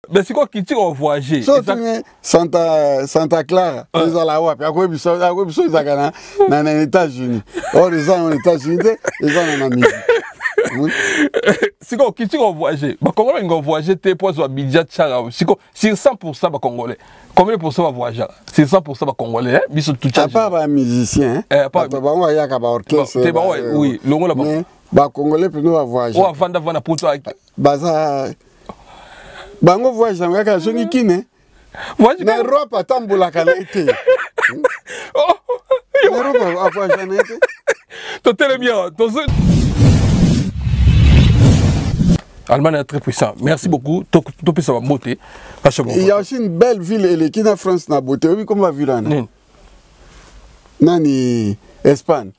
Mais c'est quoi qui tire au voyager? Santa Clara, ils ont la WAP. Ils sont aux États-Unis. Or, ils sont aux États-Unis, ils sont en Amérique. C'est quoi qui tire au voyager? Les Congolais vont voyager pour avoir budget. C'est 100% les Congolais. Combien de pourcents vont voyager? C'est 100% les Congolais. Ils sont tous à part les musiciens. Pas les orchestre. Oui, les Congolais peuvent voyager. Bango voyage en Gaka Zoni Kine. Na Europe atambola kanaite. Europe a voyagé en été. Très bien. Allemagne est très puissant. Merci beaucoup. Il y a aussi une belle ville qui est en France na beauté. Oui, comme la ville là. Nani Espagne.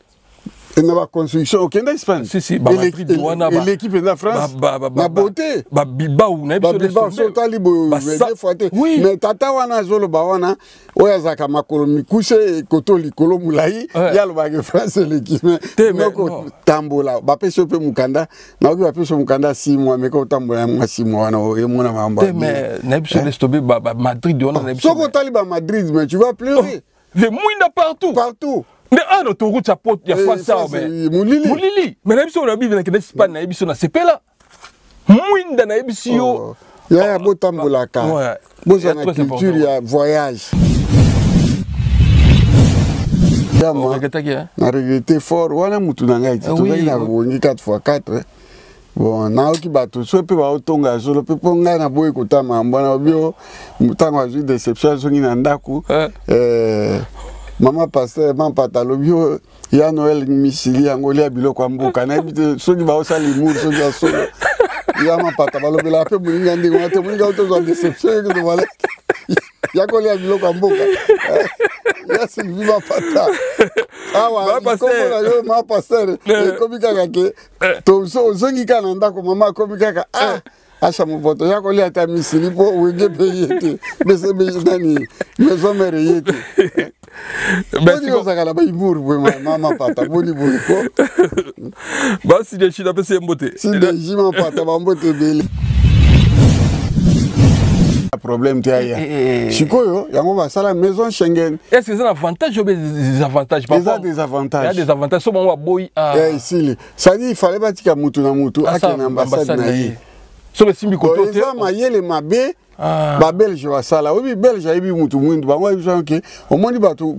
Il y a une construction au Canada, Espagne. Si, l'équipe de la France, la beauté. Bilbao, oui. Mais tata wana zolo bawana, oya zaka makolo mikuse koto likolo mulai, ya lo ba France l'équipe. Noko tambola, ba peso pe mukanda, na oki ba peso mukanda 6 mois, mais ko tambola 6 mois na o mona mamba. Mais na biso lestobe Madrid on a biso. Soko taliba Madrid, mais tu vas pleurer. Les mouinda partout. Partout. Mais un autoroute à pote, il y a fois ça, mais Moulili. Mais n'importe où on a vu dans l'Espagne, na ebiso na sepela. Mouinda na ebisio. Il y a beau tambolaka. Beau na culture, il y a voyage. Na regretté fort. Wana mutu na ngai. Tu vas na bongi 4x4. Bon, na oki bato so pe ba otonga solo pe ponga na boye kotama mbona bio mutango azu déception zongi na ndaku. Maman pasteur, maman patalobio, il y a Noël misili angolia biloko amboka na bite soki ba osali mur soki asolo. Il y a ma patabalo la pe muninga ndi ngate muninga otozo déception que voilà. Ya kolia biloko amboka. Ya c'est viva pata. Ah wa ma pasteur, komika kake. To zongi kana ndako mama komika ka Acha mon vote, ya kolia ata misili po wenge peyete. Mais c'est nani, maison mère yete. Merci beaucoup. Maman pata boni boni ko. Ba si de china pese mbote. Si de jima pata ba mbote beli. Problème te aya. Chikoyo, yango ba sala maison Schengen. Est-ce que c'est un avantage ou des avantages? Il y a des avantages. Il y a des avantages. So bon boy ici. Ça dit il fallait batika mutu na mutu akena ambassade na yi. So le simbi koto te. Ça mayele mabe. Ba belge wa sala. Oui belge ayibi mutu mwindu ba ngwa biso ke. Omoni bato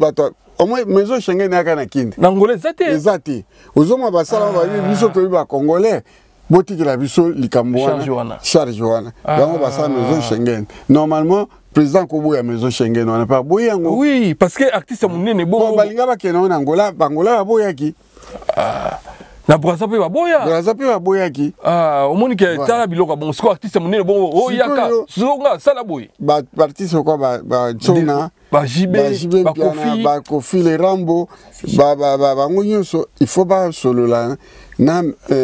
au moins maison Schengen na kana kinde. Na ngolais zate. Ezate. Ozoma ba sala ba biso to ba congolais. Botiki la biso likamboana. Charge wana. Donc ba sala maison Schengen. Normalement président Kobo ya maison Schengen on n'a pas boyango. Oui, parce que artiste munene bon. Balinga ba kena na Angola, Angola boyaki. Na Brazzaville ba boya. Brazzaville ba boyaki. Au monde que tala biloko bon score artiste munene bon o yaka. Zonga sala boy. Ba artiste quoi ba Chona. Ba JB, ba Kofi, ba Kofi les Rambo, ba ngonyoso, il faut pas solo là. Na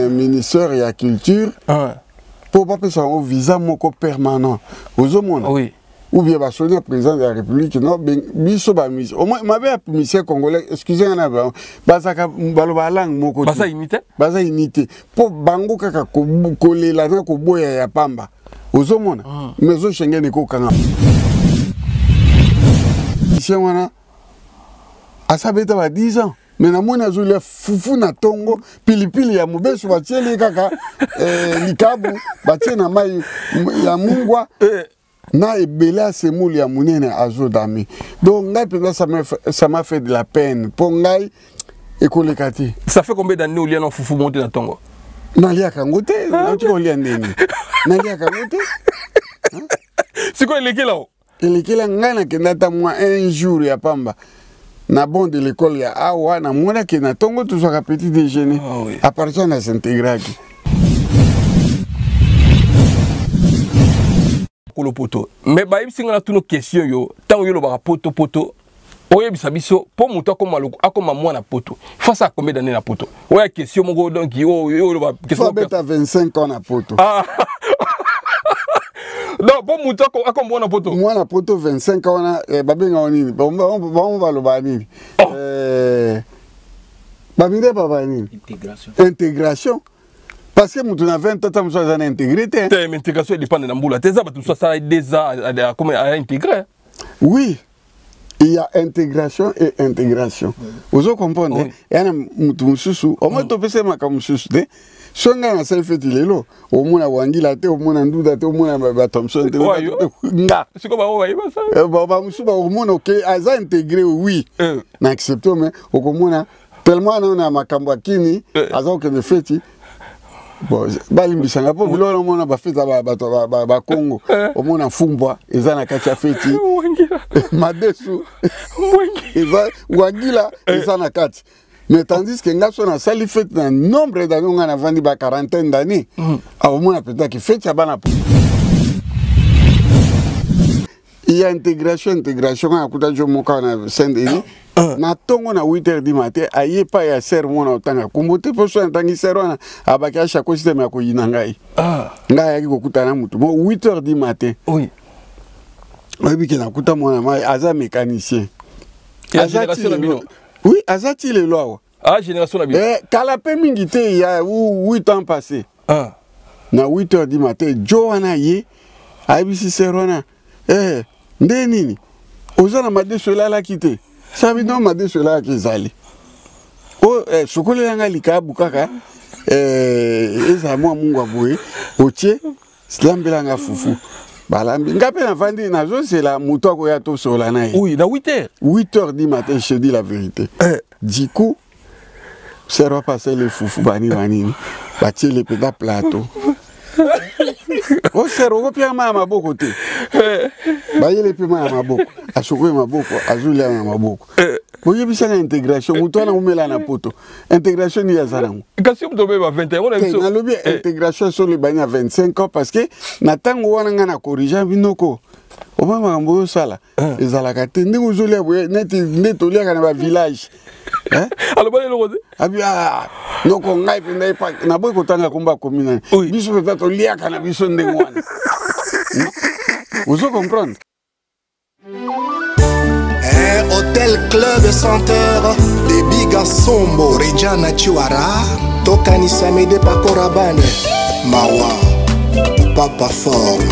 ministère de la culture. Pour pas passer un visa moko permanent. Aux hommes. Oui. Ou bien bah sonner président de la République non ben biso ba mis au moins ma be ministère congolais excusez-moi na ba saka baloba langue moko baza unité pour bango kaka ko lela na ko boya ya pamba ozomona maison Schengen ko kanga ici wana asabeta ba 10 ans mais na mona zule fufu na tongo pilipili ya mubesu batieli kaka likabu batiena mai ya mungwa na ebela semouli ya munene azodami. Donc ngai ça m'a fait de la peine. Pour ngai ekolekati. Ça fait combien d'années où liana fufu monter na tongo? Nalia kangote, na tu kolia ndeni. Nalia kangote. C'est quoi lekela o? Lekela ngai na kendata moi un jour ya pamba. Na bon de l'école ya awa na mona ke na tongo tout ça petit déjeuner. À partir na s'intégraki. Le poto. Mais bah il y a toutes nos questions yo. Tant que yo le bara poto. Oye bisabiso pour monter comme maloko comme moi na poto. Face à combien d'années na poto? Ouais question mon gros donc yo le bara question. Faut 25 ans na poto. Non pour monter comme moi na poto. Moi na poto 25 ans na babenga onini. On va le bani. Babinde baba nini? Intégration. Parce que nous avons 20 ans, nous avons intégré. L'intégration dépend de Namboula. Tu as déjà intégré. Oui. Il y a intégration et intégration. Vous comprenez? Il y a un souci. Au moins, tu peux faire comme souci. Si on a un seul fait, il est là. Au moins, on a Wangila, au moins, on a au moins, on a Thompson. C'est comme on va y passer. Au moins, ok, ils ont intégré, oui. On accepte, mais au moins, tellement on a Makambakini, ils ont que le fait. Bon, balimbisanga po bilolo mona ba feta ba Congo au mona fumbwa eza na kati ya feti madesu wangila eza na kati mais tandis que ngaso na sali fete na nombre d'années on a vendu ba quarantaine d'années au mona peut-être que fete bana il y a intégration à kuta jo moka na Saint-Denis na tongo na 8h du matin aye pa ya sermon na otanga kumbote poso ntangi serona abaki a chaque système ya koyina ngai ngai yaki kokutana mutu mo 8h du matin oui oyebi ke nakuta mwana mai aza mécanicien génération na bino oui azati lelo awa génération na bino kala pe mingi te il y a 8 ans passé na 8h du matin jo wana ye ayebisi serona nde nini oza na madeso elalaki te sabi no madeso elalaki ezali sokolo yanga likabu kaka eza mwa mungu aboye otie silambelanga fufu balambi nga mpe navandi nazosela moto akoya tosola na ye oui na 8h du matin je dis la vérité du coup serva passer le fufu bani batie le peta plateau osero kopia ma maboko te bayele pe ma maboko asoko maboko azulia na maboko boyebisa na intégration mutwana umela na poto intégration ni yazarango kasi mto beba 21 on a vu na lobi intégration sur le banya 25 ans parce que na tango wana nga na corriger binoko obama ngambo sala ezalaka te ndingo zulia boye neto lia kana ba village alors bon le rose abia noko ngai penda ipa na boy kotanga komba komina biso peut-être lia kana biso ndengo wana vous comprenez. Hôtel Club Centre de Bigasombo Rejana Chiwara Tokani Samede Pakorabane Mawa Papa Forme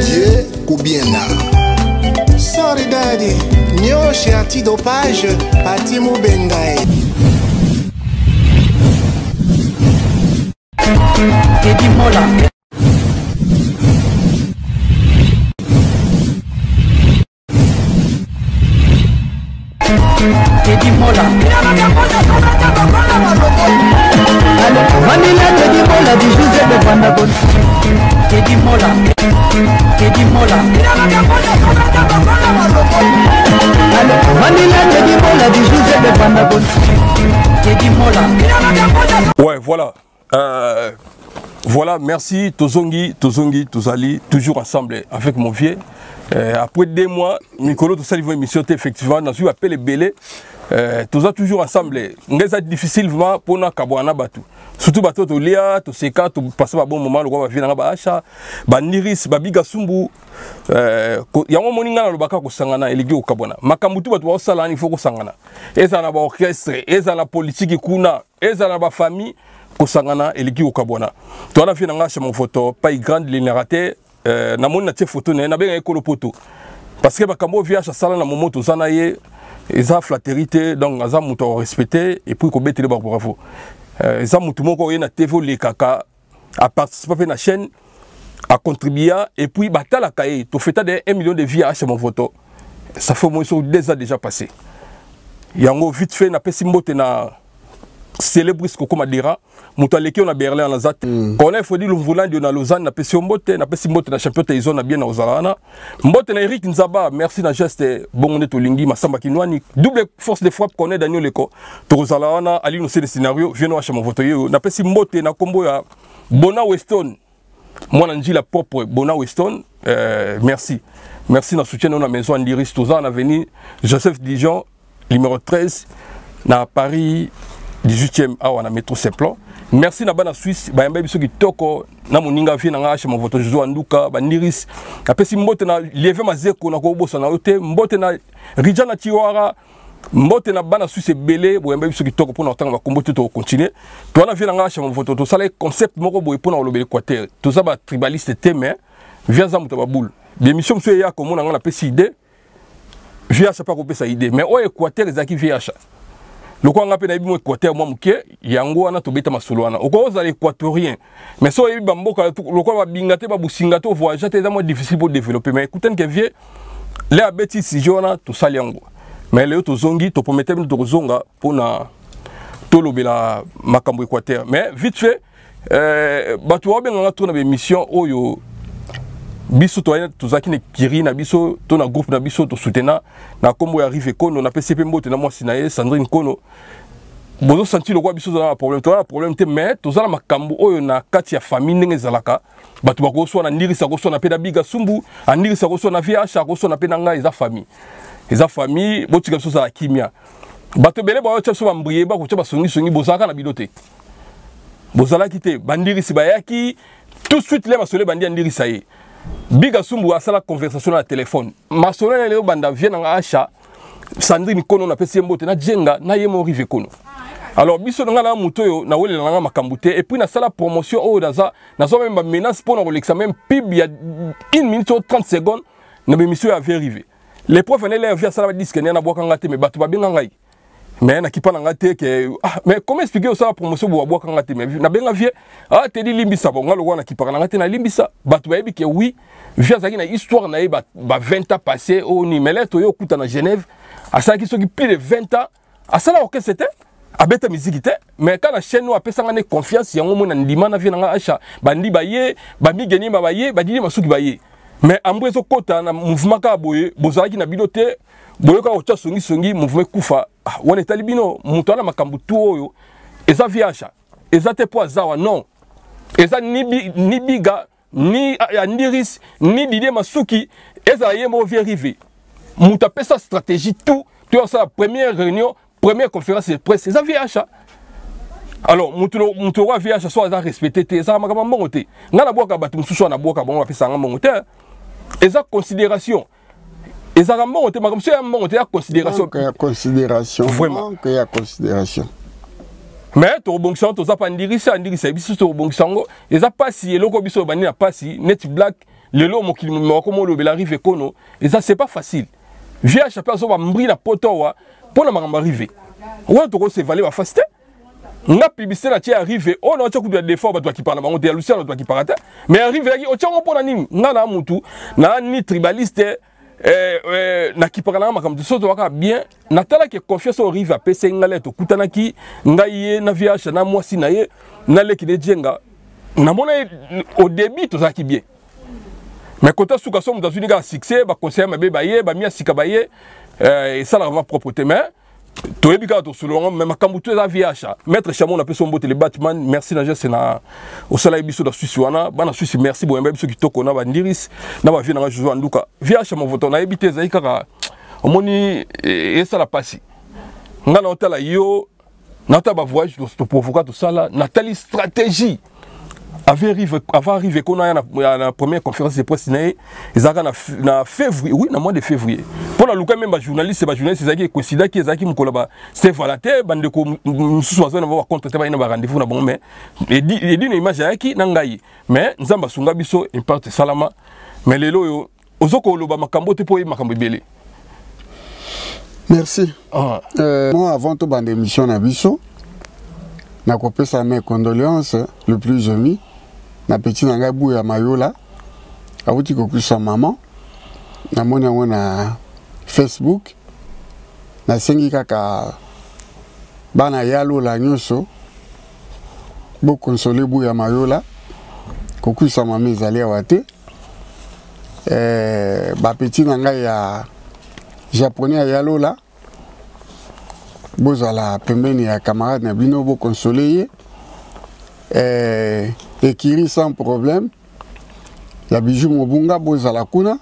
Dieu Kubiena Sorry Daddy Nyoshi Antidopage Atimu Bengae Teddy Mola Teddy Mola Manila Teddy Mola du José de Vandagon Teddy Mola Manila Teddy Mola du José de Vandagon Teddy Mola. Ouais, voilà. Voilà, merci Tozongi, Tozali, toujours ensemble avec mon vieux. Après 2 mois, Mikolo, tout ça, ils vont émission effectivement. Dans ce appel Belé, tous toujours ensemble. C'est difficile pour nous Kabouana Batu. Surtout Batu, tu lia, tu seka, tu passes un bon moment, le roi va venir à Acha, Baniris, Babiga Sumbu. Il y a un moment où le Baka Sangana et les au Kabouana. Makamutu Batu au Salan, il faut que Sangana. Et ça n'a pas orchestre, et ça n'a politique, et ça n'a pas famille. Kosangana et l'équipe au Kabona. Tu as fait un mon photo, pas grande linéarité, na mon natie photo, na bien écolo poto. Parce que Bakambo via sa salle na moment tout ça naie, ils ont flatérité, donc ils ont mouton respecté et puis qu'on bête les bravo. Ils ont mouton mon courrier na TV les kaka, à participer à la chaîne, à contribuer et puis battre la cahier. Tu fais des 1 million de vies à mon photo. Ça fait au moins 2 ans déjà passé. Il y a un vite fait na pessimbote na célèbre ce qu'on dira mutaleki on a Berlin en Azat quand il faut dire le volant de na Lausanne na pesi mbote na championnat ils ont bien na Ozalana mbote na Eric Nzaba merci na geste bon on est au lingi masamba kinwani double force de frappe connaît Daniel Leko to Ozalana ali no le scénario vient wa chama voto yo na pesi mbote na kombo ya Bona Weston moi na la propre Bona Weston merci na soutien na maison Andiris Toza na avenue Joseph Dijon numéro 13 na Paris 18e awa na métro Saint-Plan. Merci na bana Suisse, ba yamba biso kitoko na moninga vie na ngache mo voto Jozo Anduka, ba Niris. Na pesi mbote na lever mazeko na ko bosa na ote, mbote na Rijana Tiwara, mbote na bana suisse belé boyemba biso kitoko pour n'entendre combo tout continuer to na vient nga cha moto to sala concept moko boy pour na lobel Équateur to za ba tribaliste te mais via za muta baboule d'émission monsieur ya comme on a pesi idée via ça pas couper sa idée mais au Équateur ezaki via cha loko nga pe na bibo Équateur moi muke yango wana to beta masolo wana oko za l'équatorien mais so yebi bamboka loko ba bingate ba businga to voyage te moins difficile pour développer mais écoutez que vie les abeti si jona to sali yango mais les autres zongi to promettre de zonga pour na to lobela makambo Équateur mais vite fait batu wa benga to na émission oyo biso to zaki ne kiri na biso to na groupe na biso to soutenir na kombo ya arrive kono na PCP mbote na mwasi na ye Sandrine Kono bozo sentir le quoi biso na problème te mais to za na makambo oyo na kati ya famille ndenge zalaka batu bako so na ndirisa ko so na peda biga sumbu andirisa ko so na VH ko so na peda nga eza famille botika biso za kimia batu bele ba so ba mbriye ba ko ba songi bozaka na bidote bozala kite bandirisi bayaki tout de suite les masole bandi andirisa ye biga sumbu asala conversation na téléphone masole le banda vient nga acha Sandrine Kono na pesi mbote na jenga na yemo rive kono alors biso nga na mutoyo na wele na makambute et puis na sala promotion o daza na so même menace pour na l'examen pib il y a 1 minute ou 30 secondes na émission avait arrivé les profs venaient leur faire sala disque na boka ngate mais batu ba benga ngai mais na kipa na ngate que mais comment expliquer au sala promotion bo boka ngate mais na benga vie te di limbisa bo ngalo wana kipa na ngate na limbisa batu ba yebi que oui via zaki na histoire na ba 20 ans passé au nimele to yo kuta na Genève à ça qui sont plus de 20 ans à ça là orchestre c'était à bête musique était mais quand la chaîne nous a fait ça confiance yango mona ndima na vient na acha bandi baye bami gagner baye badini masuki baye mais ambrezo kota na mouvement ka boye bozaki na bilote boye ka ocha songi mouvement kufa on est talibino muto na makambu tu oyo eza viacha eza te po zawa non eza ni biga ni andiris ni Didier Masuki eza yemo vi arriver muta pesa stratégie tout tu as sa première réunion première conférence de presse eza viacha alors muto wa viacha so eza respecté te eza makamba mongote ngana boka batu mususu na boka bongo pesa nga mongote eza considération eza nga mongote makamba so ya mongote ya considération vraiment que ya considération mais to bongisano to za pa ndirisa biso to bongisango eza pasi eloko biso bani na pasi net black lelo mokili moko mo lo bela rive kono eza c'est pas facile via chapelle so ba mbri na poto wa pour na makamba rive on to ko se valer ba faste na publicité na tia arrivé on a tchaku de défaut ba to ki parla bango te Luciano to ki parata mais arrivé yaki o tchango pona nini ngana mutu na ni tribaliste na ki parla makambo so to waka bien na tala ke confiance au rive apese ngale to kutana ki ngaye na VH na mwasi na ye na leki de jenga na mona au début to zaki bien mais quand tu as un succès, tu as conseillé ma bébé, tu as sika baye, et ça la va propreté. Mais tu as dit que tu as même quand tu as VH, maître Chamon a fait son botte les Batman, merci na c'est na au salaire biso da Suisse wana, ba na Suisse merci bo biso ki toko na ba ndiris, na ba vie na jojo anduka. VH mon voto na ebité zai kaka omoni et ça la passe. Ngana otala yo, na ta ba voyage to provoquer tout ça là, Nathalie stratégie. Avant arrivé qu'on a la première conférence de presse ils ont na février oui na mois de février pour la luka même ba journaliste qui considère que ezaki mukolaba c'est valaté bande ko mususu na ba contacter ba ina ba rendez-vous na bon mais et dit une image yaki na ngai mais nzamba sunga biso impact salama mais lelo yo ozoko loba makambo te po makambo belé merci moi avant to bande émission na biso na kopesa mes condoléances le plus ému na petit nanga buya mayola awuti kokusa maman na mona wana Facebook na sengi kaka bana yalo la nyoso bo consoler buya mayola kokusa mama ezali awate ba petit nanga ya japonais ya yalo la bozala pembeni ya camarade na bino bo consoler ekiri sans problème ya bijou mobunga bozala kuna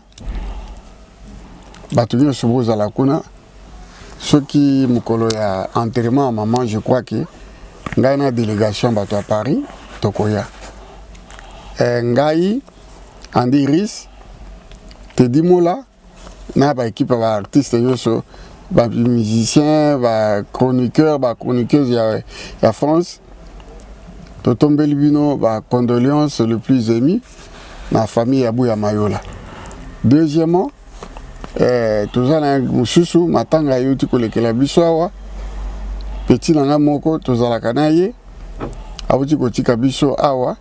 bato nyonso bozala kuna soki mokolo ya enterrement ya maman je crois que ngai na délégation bato à Paris tokoya ngai Andy Riss Teddy Mola na ba équipe ba artiste nyonso ba musicien, ba chroniqueur, ba chroniqueuse ya France. Totombeli bino ba condoléances le plus ému na famille ya Buya Mayola. Deuxièmement, tozala mususu matanga yoti kolekela biso awa. Petit nanga moko tozalaka na ye. Awuti kotika biso awa.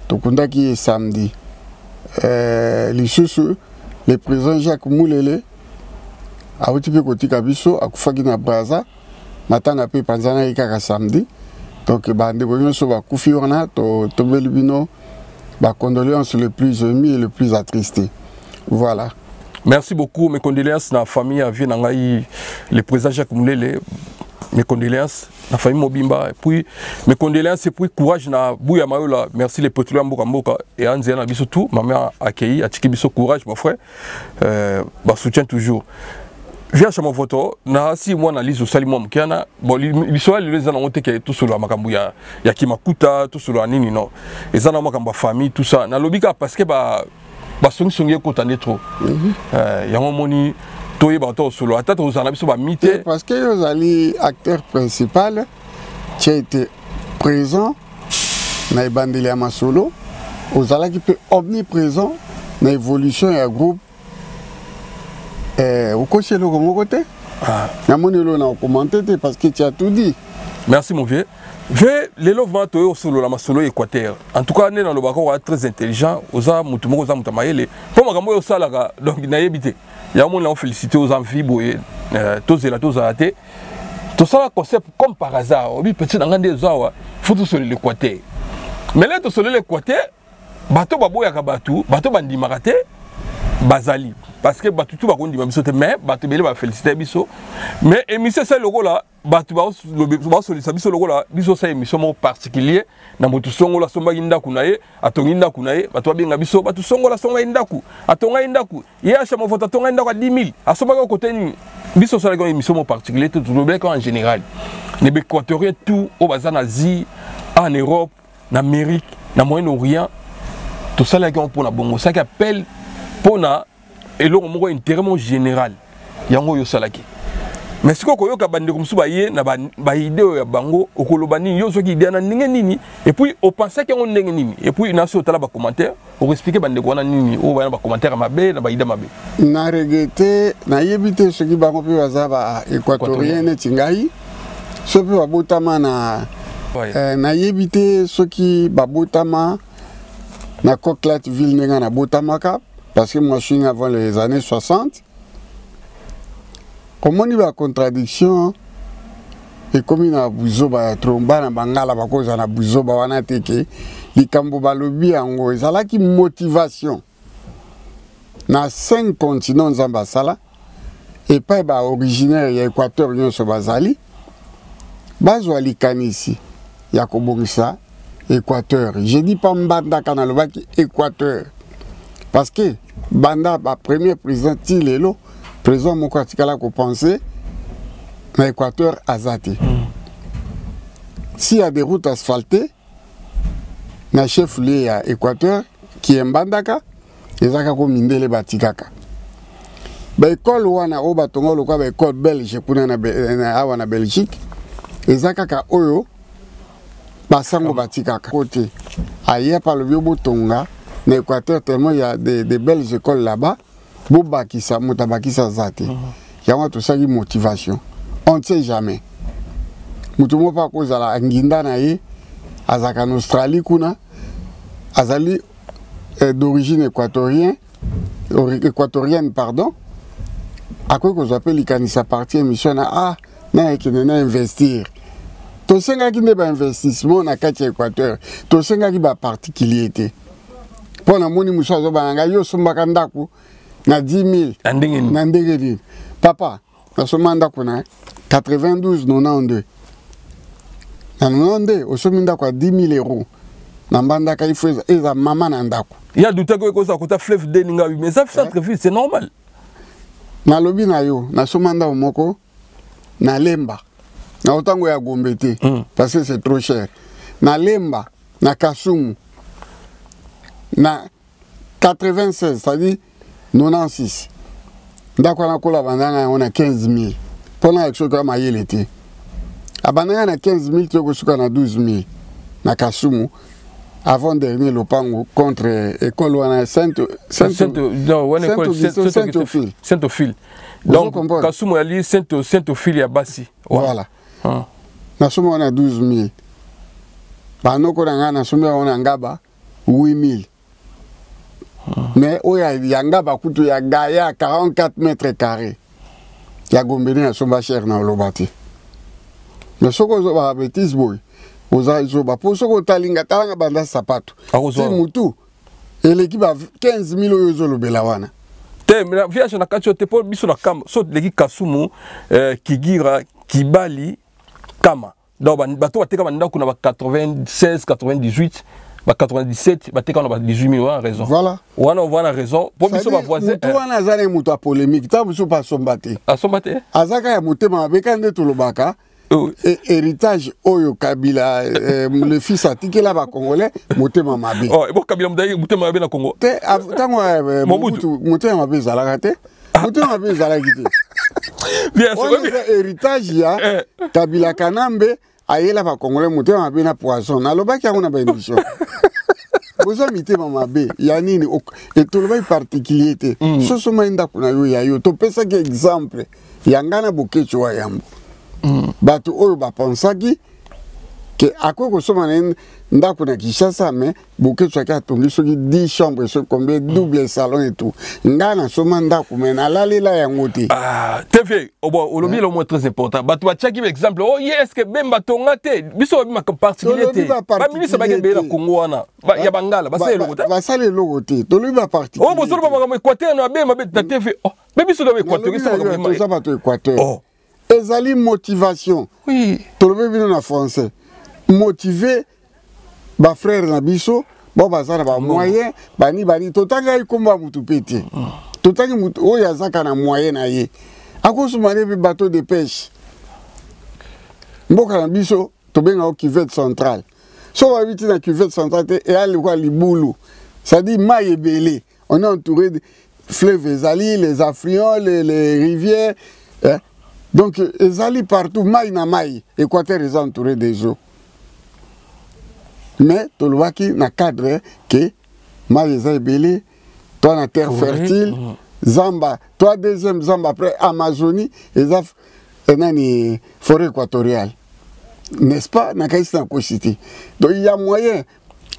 Tokundaki samedi. Lisusu le président Jacques Moulele awuti pe kotika biso akufaki na Braza. Matanga pe panzana ikaka samedi. Donc, bande nyonso bakufi wana tombeli bino ba condoléances le plus ému et le plus attristé. Voilà. Merci beaucoup. Mes condoléances na famille vie na ngai le président Jacques Moulele. Mes condoléances na famille Mobimba et puis mes condoléances et puis courage na Buya Mayola. Merci les pétroliers Mboka Mboka et Anzia na biso tout. Ma mère a accueilli, a tiki biso courage mon frère. Bah soutien toujours. Viens chez mon photo, na si moi na liso salimo mkiana, bon liso ali les ana onte ke tout solo makambu ya kimakuta, tout solo nini non. Ezana makamba famille tout ça. Na lobika parce que ba songi kotane trop. Yango moni toye ba to solo atata ozana biso ba mité parce que yo zali acteur principal qui a été présent na ibandeli ya masolo, ozala qui peut omniprésent na évolution ya groupe. Au côté de mon côté, parce que tu as tout dit. Merci mon vieux. Les lovements sur la masolo équateur. En tout cas, on est dans le baron très intelligent. Osa mutumo osa mutamayele. Pour ma gamme osa là donc naïbité. Il y a mon félicité aux amphibes tous et la tous à thé. Tout ça concept comme par hasard. Oui petit dans des zawa. Faut tout sur l'équateur. Mais là tout sur l'équateur, bateau babo yakabatu, bateau bandi marate, bazali. Parce que tout va conduire mais batu belé va féliciter biso mais émission c'est le rôle là batu va solliciter biso le rôle là biso c'est émission particulier na motu songo la somba inda kunaye atonginda kunaye batu ba binga biso batu songo la songa indaku atonga indaku ye acha mo vote atonga indaku 10 000 asomba ko côté ni biso c'est une émission particulier tout le bien en général les équatoriens tout au bazan Asie en Europe en Amérique en Moyen-Orient tout ça là pour na bongo ça qui appelle pour na et là on a un intérêt général yango yo salaki mais si ko yoka bande comme ça baye na ba idée ya bango okolobani yo soki idée na ndenge nini et puis on pensait que on ndenge nini et puis na so tala ba commentaire pour expliquer bande ko na nini o ba commentaire mabe na ba idée mabe na regretté na yebité soki bango pe bazaba équatorien netingai so pe babotama na na yebité soki babotama na Coquelette ville nenga na botamaka. Parce que moi je suis avant les années 60. Comment il y a une contradiction et comme il y a un tromba na bangala bakoza na buzoba wana teke likambo balobi yango ezala ki motivation na 5 continents nzamba sala et pas ba originaire ya Équateur nyonso bazali bazwa likanisi ya kobongisa Équateur. Je dis pas mbanda kana lobaki Équateur. Parce que Banda, le premier président Tilelo, président Moukwatikala, qu'on pensait, dans l'Équateur, Azati. S'il y a des routes asphaltées, dans le chef lié à l'Équateur, qui est Mbandaka, ils ont mindé les batikaka. L'école wana au batongo lokwa l'école belge kuna na Belgique, ils ont kaka oyo basango batikaka côté. Ailleurs par le vieux botonga. En Équateur, tellement il y a des belles écoles là-bas. Bobakisa, Mutabakisa Zate. Il y a tout ça qui motivation. On ne sait jamais. Mutumo pa cause à la Anginda nae, azaka en Australie kuna, azali d'origine équatorienne, pardon. À quoi qu'on appelle les canisa partie mission na na ekene investir. To senga ki ne ba investissement na kati Équateur. To senga ki ba particularité. Pour la moni moussa zobanga yo sombaka ndaku na 10 000 na ndenge papa na somba ndaku na 92 92 na 92 osomi ndaku à 10 000 euros na mbandaka il faut eza mama na ndaku il y a douté que ça coûte fleuve de ninga mais ça sacrifice c'est normal na lobi na yo na somba ndaku moko na lemba na otango ya gombete parce que c'est trop cher na lemba na Kasumu na 96, c'est-à-dire 96. D'accord, on a 15 000. pendant l'action comme à l'été. Abandonné à 15 000, tu as 12 000. Na Kasumu, avant dernier lopango contre école wana Saint-Ophile. Donc Kasumu ali Saint-Ophile ya Bassi. Voilà. Na somo wana 12 000. Banoko na na somo wana ngaba 8 000. Mais oya yangaba kutu ya gaya 44 mètres carrés. Ya gombeni na somba cher na lobati. Mais soko zo ba bêtise boy. Oza zo ba po soko talinga talanga banda sapato. Si mutu l'équipe a 15 000 euros lobela wana. Te mais viage na kacho te po biso na kama so l'équipe Kasumu Kigira Kibali Kama. Donc bato bateka banda kuna ba 96 98 ba 97 bateka na ba 18 000 on raison. Voilà. On a raison. Pour biso ba voisin. Mutu wana zane mutu a polémique ta biso pas sombate. A sombate. Azaka ya mutema bekande to lobaka. Héritage Oyo Kabila, le fils a tiqué là-bas congolais, Motema Mabe. Oh, et bon Kabila Motema Mabe na Congo. Motema Mabe Zalagate, Motema Mabe Zalagite. Bien sûr. Héritage ya Kabila Kanambe, aye là-bas congolais, Motema Mabe na poisson. Aloba qui a une bonne émission. Vous avez mis Mabe, Yanini, et tout le monde particulier. Ce sont les gens qui ont eu, tu peux ça exemple, Yangana Bouquet Chouayambo. Batu oyo ba pensaki que akoko soma ndako na Kinshasa mais Bouquet Chouaka tongi soki 10 chambres so combien double salon et tout ngana soma ndako mais na lalela yango te TV obo olobi le moins très important batu ba tchaki exemple oh est-ce que bemba tonga te biso ba particularité ba ministre ba ke na Congo wana ya bangala ba sale logo te ba sale logo te to lui ba particularité oh bosolo ba ma Équateur na bemba ba TV oh mais biso do Équateur ça ba to Équateur ezali motivation. Oui. Tolobe bino na français. Motiver ba frère na biso, ba bazana ba moyen, bani totanga ikomba mutu pete. Totanga mutu oya zaka na moyen na ye. Akosu mane bi bateau de pêche. Mboka na biso tobenga o cuvette centrale. So va vite na cuvette centrale et ali kwa libulu. Ça dit maille belé. On est entouré de fleuves ezali, les affluents, les rivières, hein? Donc, ils allaient partout, maï na maï, Équateur est entouré des eaux. Mais, tu le vois qu'il y a un cadre que maï est belé, toi na terre fertile, Zamba, toi deuxième Zamba après Amazonie, et ça, une forêt équatoriale. N'est-ce pas? Na kaïs na cité. Donc, il y a moyen.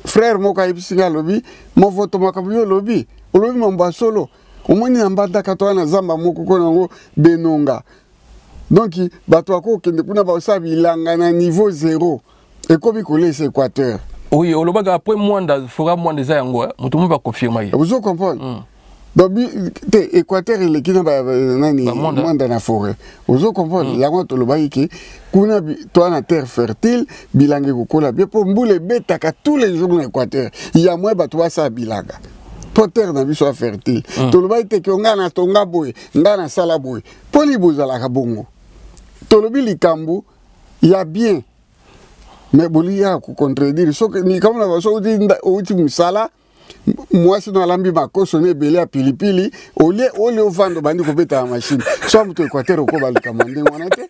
Frère Moka Ipsinga lobby, mon vote Makabio lobby, au lobby mon solo. Au moins, il y a un banda katoa na Zamba Moko Konango Benonga. Donc, bato ako kende kuna ba osabi ilanga na niveau 0. Et comme il connaît Équateur. Oui, au lobaga après Mwanda, fera Mwanda za yango, mutu mba confirmer. Vous comprenez? Donc, Équateur il est qui na nani Mwanda na forêt. Vous comprenez? Yango to lobaga ki kuna toi na terre fertile, bilange kokola bien pour mbule betaka tous les jours na Équateur. Il y a moins bato sa bilanga. Pour terre na biso fertile. To lobaga te ko ngana tonga boy, ngana sala boy. Poli bozala ka bongo. Tolobi likambu, il y a bien. Mais boli ya ko contredire. So que ni comme na so uti musala, moi si dans lambi mako sonné belé à pilipili, au lieu vendre bandi ko beta machine. So muto Équateur ko bali kamande wana te.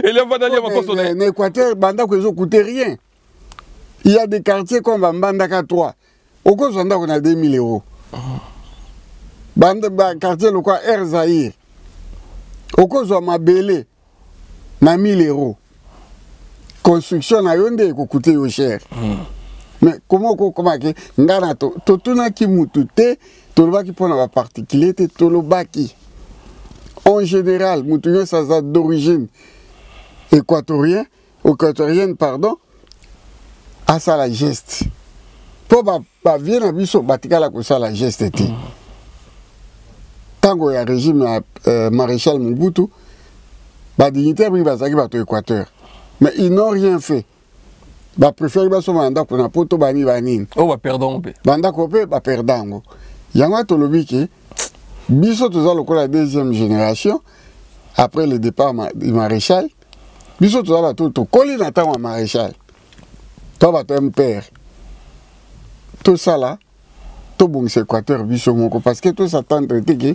Et le vandali mako sonné. En Équateur banda ko zo coûte rien. Il y a des quartiers comme Bambandaka 3. Au ko zonda ko na 2000 euros. Banda quartier le quoi Air Zaïre. Au ko zo mabele na 1000 euros. Construction na yonde ko coûter yo cher. Mais comment que ngana to tuna ki mutu te to loba ki pona ba particulier te to loba ki en général mutu yo sa d'origine équatorienne pardon à ça la geste. Po ba vient na biso batikala ko ça la geste te. Tango ya régime maréchal Mobutu ba dignitaire bi bazaki ba to Équateur. Mais ils n'ont rien fait. Bah préfère ba so manda ko na poto bani banini. Oh ba perdant pe. Banda ko pe ba perdant. Yanga to lobi ke biso toza lokola deuxième génération après le départ du maréchal. Biso toza ba to koli na tango maréchal. To ba to père. Tout ça là tout bon c'est Équateur biso moko parce que tout ça tente que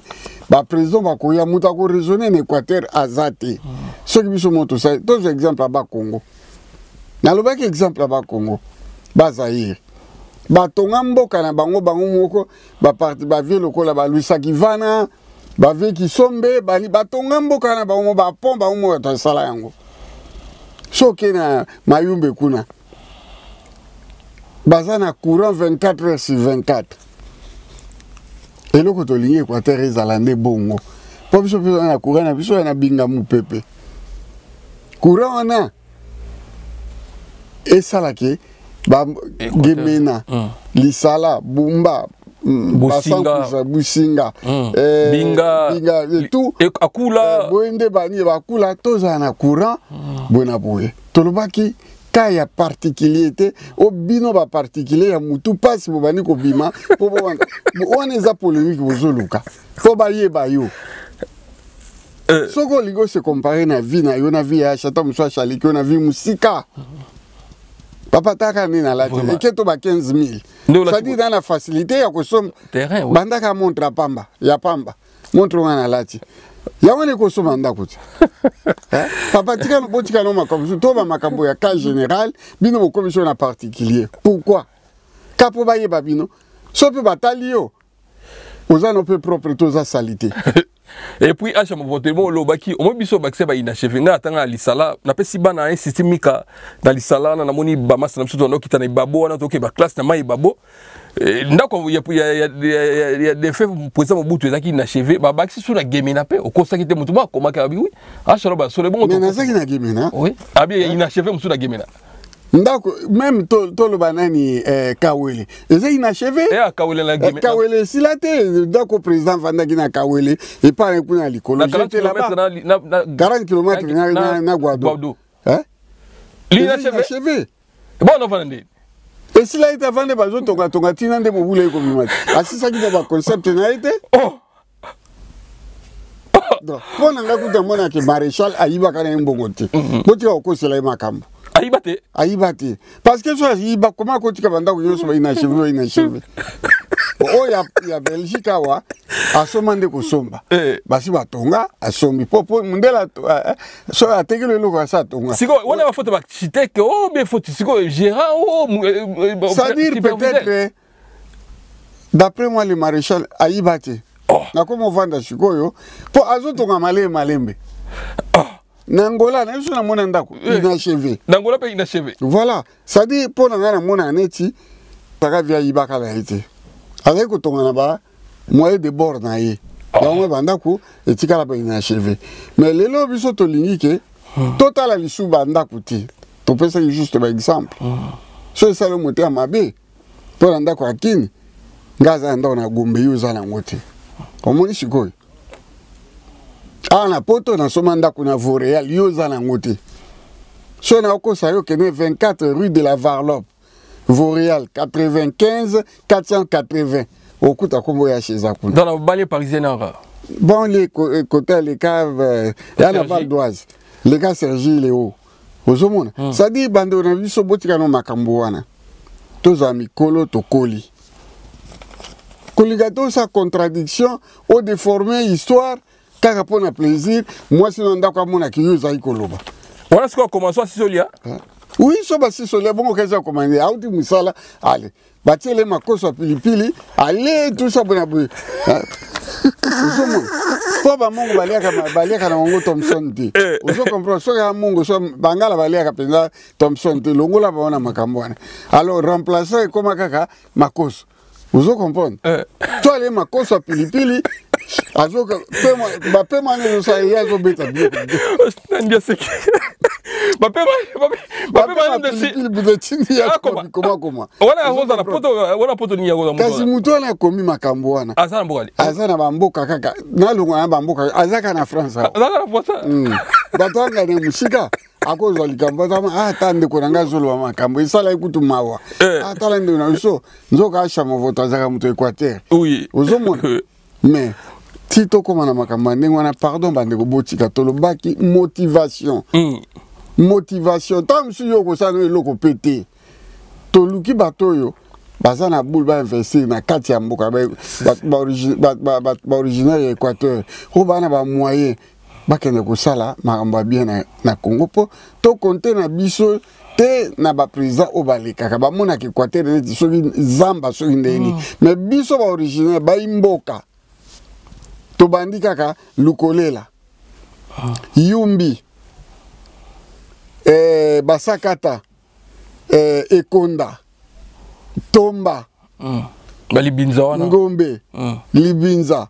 ba président ba ko ya muta ko raisonner en Équateur azate ce qui biso moto ça deux exemples à bas Congo na lo ba exemple à bas Congo ba Zaïre ba tonga mboka na bango moko ba parti ba vie lokola ba Luisa Kivana ba vie ki sombe ba li ba tonga mboka na bango ba pont ba mo to sala yango soke na mayumbe kuna bazana courant 24 heures sur 24 et le côté lié Équateur ezalande bongo po biso na courant na biso na binga mu pepe courant na et ça là que ba gemena lisala bumba Businga binga et tout akula boende bani bakula toza na courant bona boye tolobaki ka ya particularité o bino ba particulier ya mutu passe bo bani ko bima po bo on eza polémique bozoluka ko ba yeba yo soko ligo se comparer na vie na yo na vie ya chata muswa chali ko na vie musika papa taka ni na la et que to ba 15 000 ça dit dans la facilité ya ko som terrain banda ka montre pamba ya pamba montre ngana lati ya wone ko som banda ko papa tika no botika no makambo to ba makambo ya cas général bino mo commission na particulier pourquoi kapo ba yeba bino so pe batali yo oza no pe propre to za salité. Et puis à chaque moment le baki au moins biso bakse ba inachevé na tanga lisala na pesi bana un systémique dans lisala na moni ba masa na msuto na kitana babo na toke ba classe na mai babo ndako ya des faits président Mobutu ezaki inachevé ba bakse sur la game na pe au constat que mutu ba koma ka bi oui a chalo ba sur le bon mais na zaki na game na oui abi inachevé mutu na game na ndako même to le banani Kawele eza inachevé Kawele la game Kawele silate ndako président vandaki na Kawele et pas un coup na likolo j'étais là-bas 40 km na Guado hein l'inachevé bon on va ndé et si là il t'a vendu bazo tonga tina nde mobule ko bimati asisa ki ba concept na été donc pour nanga kuta mona ke maréchal ayiba kana mbongote botika ko sela makambo Aïbate. Parce que ça, il va comment continuer à dire que il inachevé. Oh, il y a Belgique awa, à ce moment de Kosomba. Basi batonga, à sombi. Popo, mundela, so a teke le logo à ça tonga. Si on a photo architecte, oh, mais faut Gérard, oh, ça dire peut-être, d'après moi, le maréchal Aïbate. Na comment vendre Chikoyo, pour azotonga malembe. Nangola na biso na mona ndako inachevé Nangola pe inachevé voilà ça dit pour na mona neti taka via ibaka la été avec ko tonga na ba moyen de bord na ye ya mo bandako etika la pe inachevé mais lelo biso to lingi ke total ali sou bandako ti to pesa juste par exemple so ça le moteur mabe pour ndako akini ngaza ndo na gombe yuza na ngote omoni sikoyo na poto na somanda kuna Voreal yoza na ngote so na oko sayo kene 24 rue de la Varlope Voreal 95 480 okuta kombo ya chez Zakuna dans la banlieue parisienne bon les côtés les caves ya na Val d'Oise les gars Sergi Léo ozomona ça dit bando na biso botika no makambo wana toza mikolo tokoli koligato sa contradiction au déformer histoire kaka pona plaisir moi sinon ndako amona ki yuza ikoloba on a ce qu'on commence à Sisolia oui so ba Sisolia bongo kaza commander auti musala allez batele makoso pilipili allez tout ça bona bu usomo po ba mongo baliaka na mongo Thompson ti uso comprendre so ya mongo so bangala baliaka penza Thompson ti longola baona makambo alors remplacer comme kaka makoso uso comprendre toi les makoso pilipili azoka pema ne so ya zo beta bien ndia seki pema ne de chini ya comment wana hoza na poto ni ya goza mbo kasi mutu ana komi makambo wana azana bamboka kaka na lunga na bamboka azaka na France azaka na France batanga ne musika akozo likambo tama tande ko nanga zolo wa makambo isala ikutu mawa tala ndo na so nzoka asha movoto azaka mutu Équateur oui ozomona mais tito koma na makambo ndenge wana pardon bande ko botika tolobaki motivation tam su yo ko sano eloko pété toluki batoyo baza na boule ba investir na kati ya mboka ba originaire ya Équateur o bana ba moyen bakende kosala makambo bien na Congo po to compter na biso te na ba président o balekaka ba mona ki Équateur neti soki zamba soki ndeni mais biso ba originaire ba imboka to bandi kaka lukolela yumbi basakata ekonda tomba balibinza wana ngombe libinza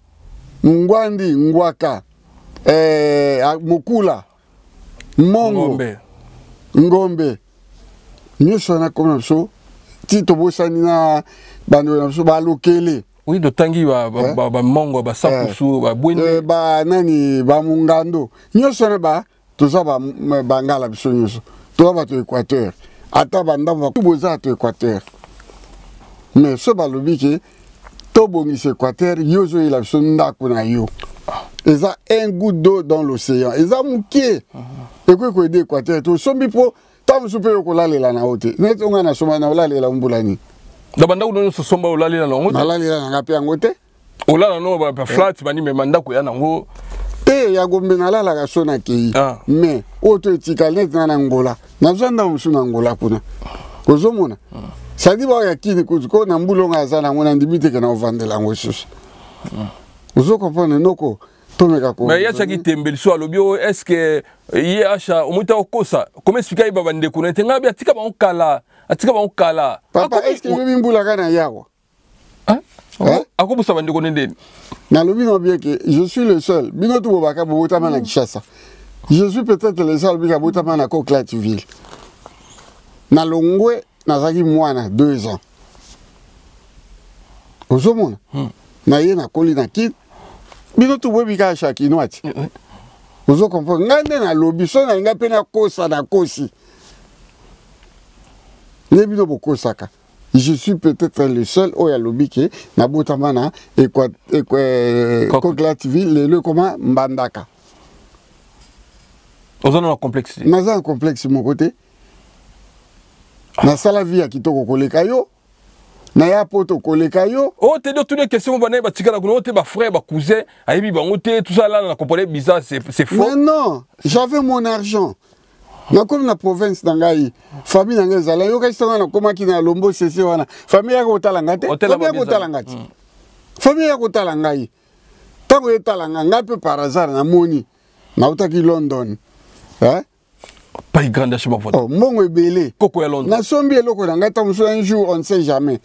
ngwandi ngwaka mukula mongo ngombe nyuso na koma so ti to bosani na bando na so balokele oui do tangi ba mongo ba sapusu ba bwende ba nani ba mungando nyuso na ba to za ba bangala biso nyuso to ba to Équateur ata banda ba kuboza to Équateur mais ce balobi ke to bongisi Équateur yozo ila biso ndako na yo eza un goutte d'eau dans l'océan eza mukie eko ko aider Équateur to sombi po tam super ko lalela na hote net onga na soma na lalela mbulani da banda uno so somba lalela na ngote na lalela na ngapi ngote olala no ba flat bani me mandako ya nango te ya gombe na lala ka sona kei mais auto etika net na Angola na zanda musu na Angola kuna kozomona sadi ba ya kini ko na mbulonga azana ngona ndibite kana ovandela ngosusu uzo comprendre noko tomeka ko mais yacha ki tembeliso alobio est-ce que ye acha omuta okosa comment expliquer ba bande ko nte ngabi atika ba okala papa est-ce que yemi mbula kana yawa akobusa bande ko ndeni na lobi no bien que je suis le seul bino to baka bota mana Kinshasa je suis peut-être le seul bika bota mana ko Clatville na longwe na zaki mwana 2 ans ozomona na ye na koli na kid bino to bika shakino ati ozo comprendre ngande na lobi so na nga pena kosa na kosi ne bino bokosaka je suis peut-être le seul au yalobi ke na botamana Clatville le comment mbandaka ozona na complexe na za complexe mon côté na sala via kitoko koleka yo na ya poto koleka yo oh te do toutes les questions bana ba tikala kuno te ba frère ba cousin ayebi bango te tout ça là na comprendre bizarre c'est faux mais non j'avais mon argent na comme na province nangai famille nangai zala yo ka isanga na koma kina lombo sese wana famille yako talanga te famille yako talanga te famille yako talanga yi tango etalanga ngape par hasard na moni na utaki London pas grand achement votre oh mongo ebele koko ya London na sombi eloko na ngata muso un jour on ne sait jamais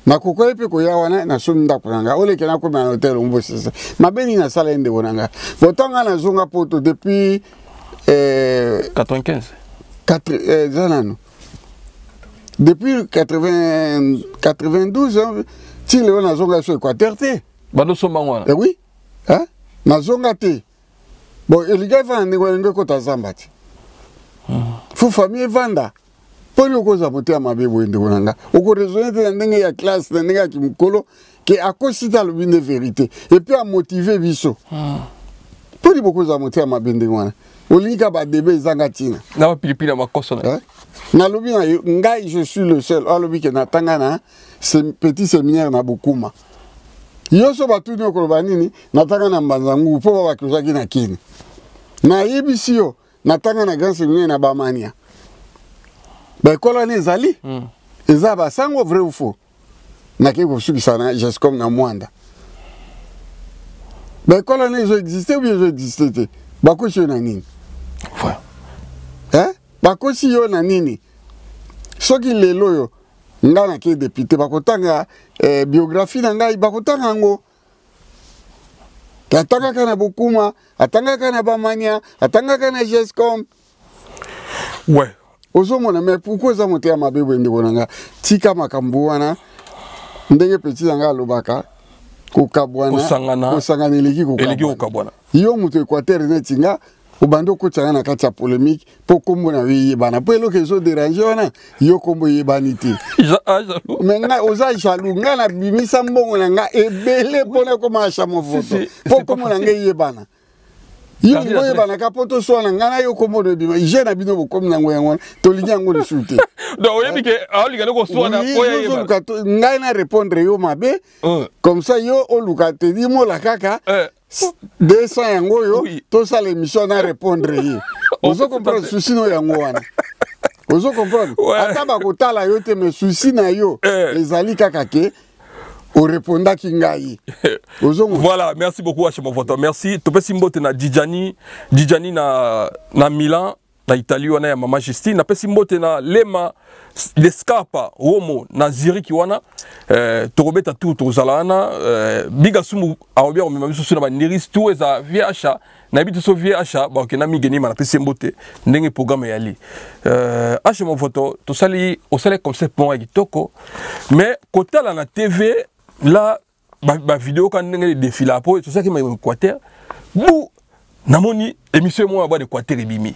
na koko epe ko ya wana na sombi ndako nanga ole kena ko na hotel lombo sese mabeni na sala ende bonanga botanga na zonga poto depuis 95 4 depuis 92 ti le na zonga so Équateur te bano somba ngwana oui na zonga te bon eliga va ndeko ko tazamba ti fu famille vanda poni okoza motea mabebo ndeko nanga oko raisonner te ndenge ya classe na ndenge ya kimkolo ke akosita lo bine vérité et puis a motiver biso poni bokoza motea mabende ngwana olika ba debe zanga tina na ba pilipili na makoso na na lobi na ngai je suis le seul alobi ke na tanga na ce petit séminaire na Bokuma yoso batuni okoloba nini na tanga na Mbanzangu po ba kozaki na kini na yebisi yo na tanga na grand séminaire na Bamania ba kola ne zali eza ba sango vrai ou faux na ke ko sukisa na Jescom na Mwanda ba kola ne zo exister ou bien zo exister te ba ko na nini bakosi yo na nini soki lelo yo nga na ke député bakotanga biographie na ngai bakotanga ngo atanga kana Bokuma atanga kana Bamania atanga kana Jescom ouais ozomona mais pourquoi za motea mabebo ndeko nanga tika makambo wana ndenge petit nga lobaka kokabwana kosangana eleki kokabwana yo muto Équateur netinga obando ko tsana na kati ya polémique po kombo na wiye bana po elo kezo déranger wana yo kombo yebani te mais nga oza jaloux nga na bimisa mbongo na nga ebele pona ko masha mo voto po kombo na nga yebana Yo ngoye bana kapoto so na ngana yo kombo de bima je na bino bokomi na ngoya ngwana to linya ngo de suite donc oyebi ke ali ga ko so na oya yeba ngai na répondre yo mabe comme ça yo oluka te di mo la kaka 200 yango yo to ça l'émission na répondre yi ozo comprendre souci no yango wana ozo comprendre ata ba kotala yo te me souci na yo ezali kaka ke au répondant Kingaï. Voilà, merci beaucoup à mon vote. Merci. Tu peux simboter na Djidjani na Milan, na Italie on a Mama Justi, na peux simboter na Lema, les Scarpa, Romo, na Zurich wana, Torobeta tout aux Zalana, Bigasumu, Arabia, on m'a mis sur la Niris, tout est à VHA, na habite sur VHA, bon, que na migeni, ma peux simboter, n'engue programme et ali. H mon photo, tout ça li, au salaire comme c'est pour un toko, mais côté là na TV. Là, ma vidéo quand on défile après, c'est ça qui m'a dit Équateur. Bou, namoni émission moi avoir Équateur et bimi.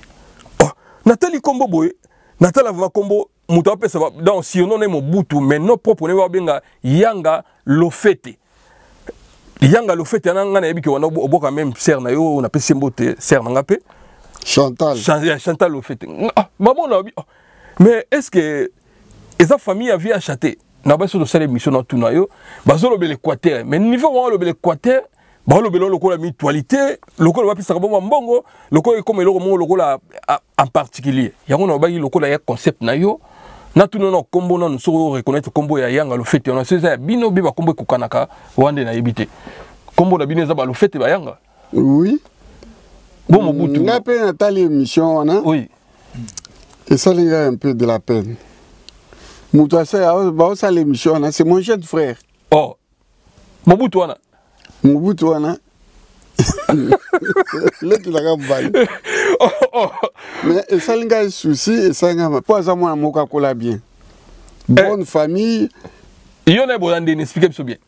Oh, Nathalie Combo boy, Nathalie va Combo, muta pe ça va dans si on est mon boutou, mais non propre on est voir benga Yanga Lofete. Yanga Lofete na ngana ebi ke wana oboka même sœur na yo on appelle sembote sœur na ngape Chantal. Chantal Lofete. Ah, maman na mais est-ce que esa famille a vie à châter? Na ba so de cette émission dans tout na yo bazolo be l'Équateur mais niveau on le l'Équateur ba lo be lo ko la mutualité lo ko ba pisa ba mbongo lo ko comme lo mo lo ko la en particulier ya on ba lo ko la concept na yo na tout non combo non so reconnaître combo ya Yanga Lofete on sait ça bino be ba combo ko kanaka wande na yebité combo na bino za ba Lofete ba Yanga oui bon mo butu na pe na tali émission on a oui et ça il y a un peu de la peine. Moussa l'émission, c'est mon jeune frère. Oh, Mobutu wana. Mobutu wana. Là tu l'as gambé. Mais ça il y a un souci et ça il y a un pas à moi moka kola bien. Bonne famille. Il y en a bon d'en expliquer bien.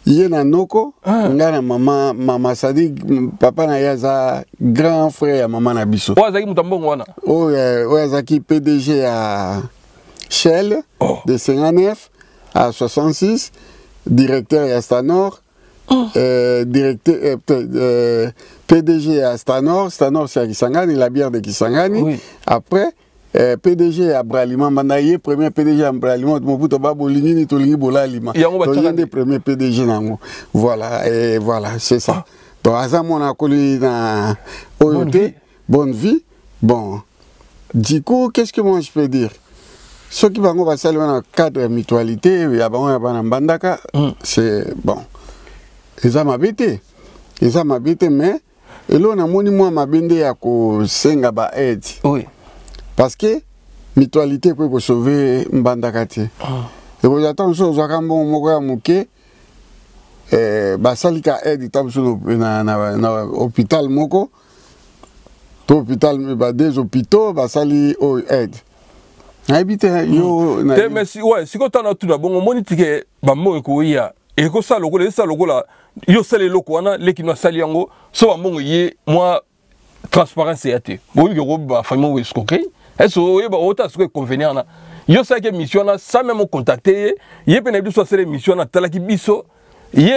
Il y a noko, ngana maman Sadi papa na yaza grand frère maman na biso. Wa zaki mutambongo wana. Oh zaki PDG à Shell de 59 à 66, directeur à Stanor, PDG à Stanor, Stanor c'est à Kisangani, la bière de Kisangani. Oui. Après, PDG à Bralima, Mandaye, premier PDG à Bralima, Mobuto Babolini, Nitolingi Bolalima. Il y a des premiers PDG nango. Voilà, et voilà, c'est ça. Donc, Azam, on a connu dans OET, bonne vie. Bon, du coup, qu'est-ce que moi je peux dire? Ce qui va nous saluer dans le cadre de mutualité, c'est bon. Ils ont m'habité. Mais et là, on a mon moi m'habité à senga ba aide. Oui. Parce que mutualité peut sauver Mbandaka. Et vous attendez sur Zakambo Moga Mouké. Basalika aide, il tape sur l'hôpital Moko. L'hôpital, des hôpitaux, Basali aide. Habite yo na mais si ouais si quand on a tout d'abord on monite que ba mo ko ya et ko ça loko la yo sale loko wana leki no sali yango so ba mo ye moi transparence yate bo yo ba famille we skoke eso ye ba ota sko convenir na yo ça que mission na sans même contacter ye pe na biso sale mission na talaki biso ye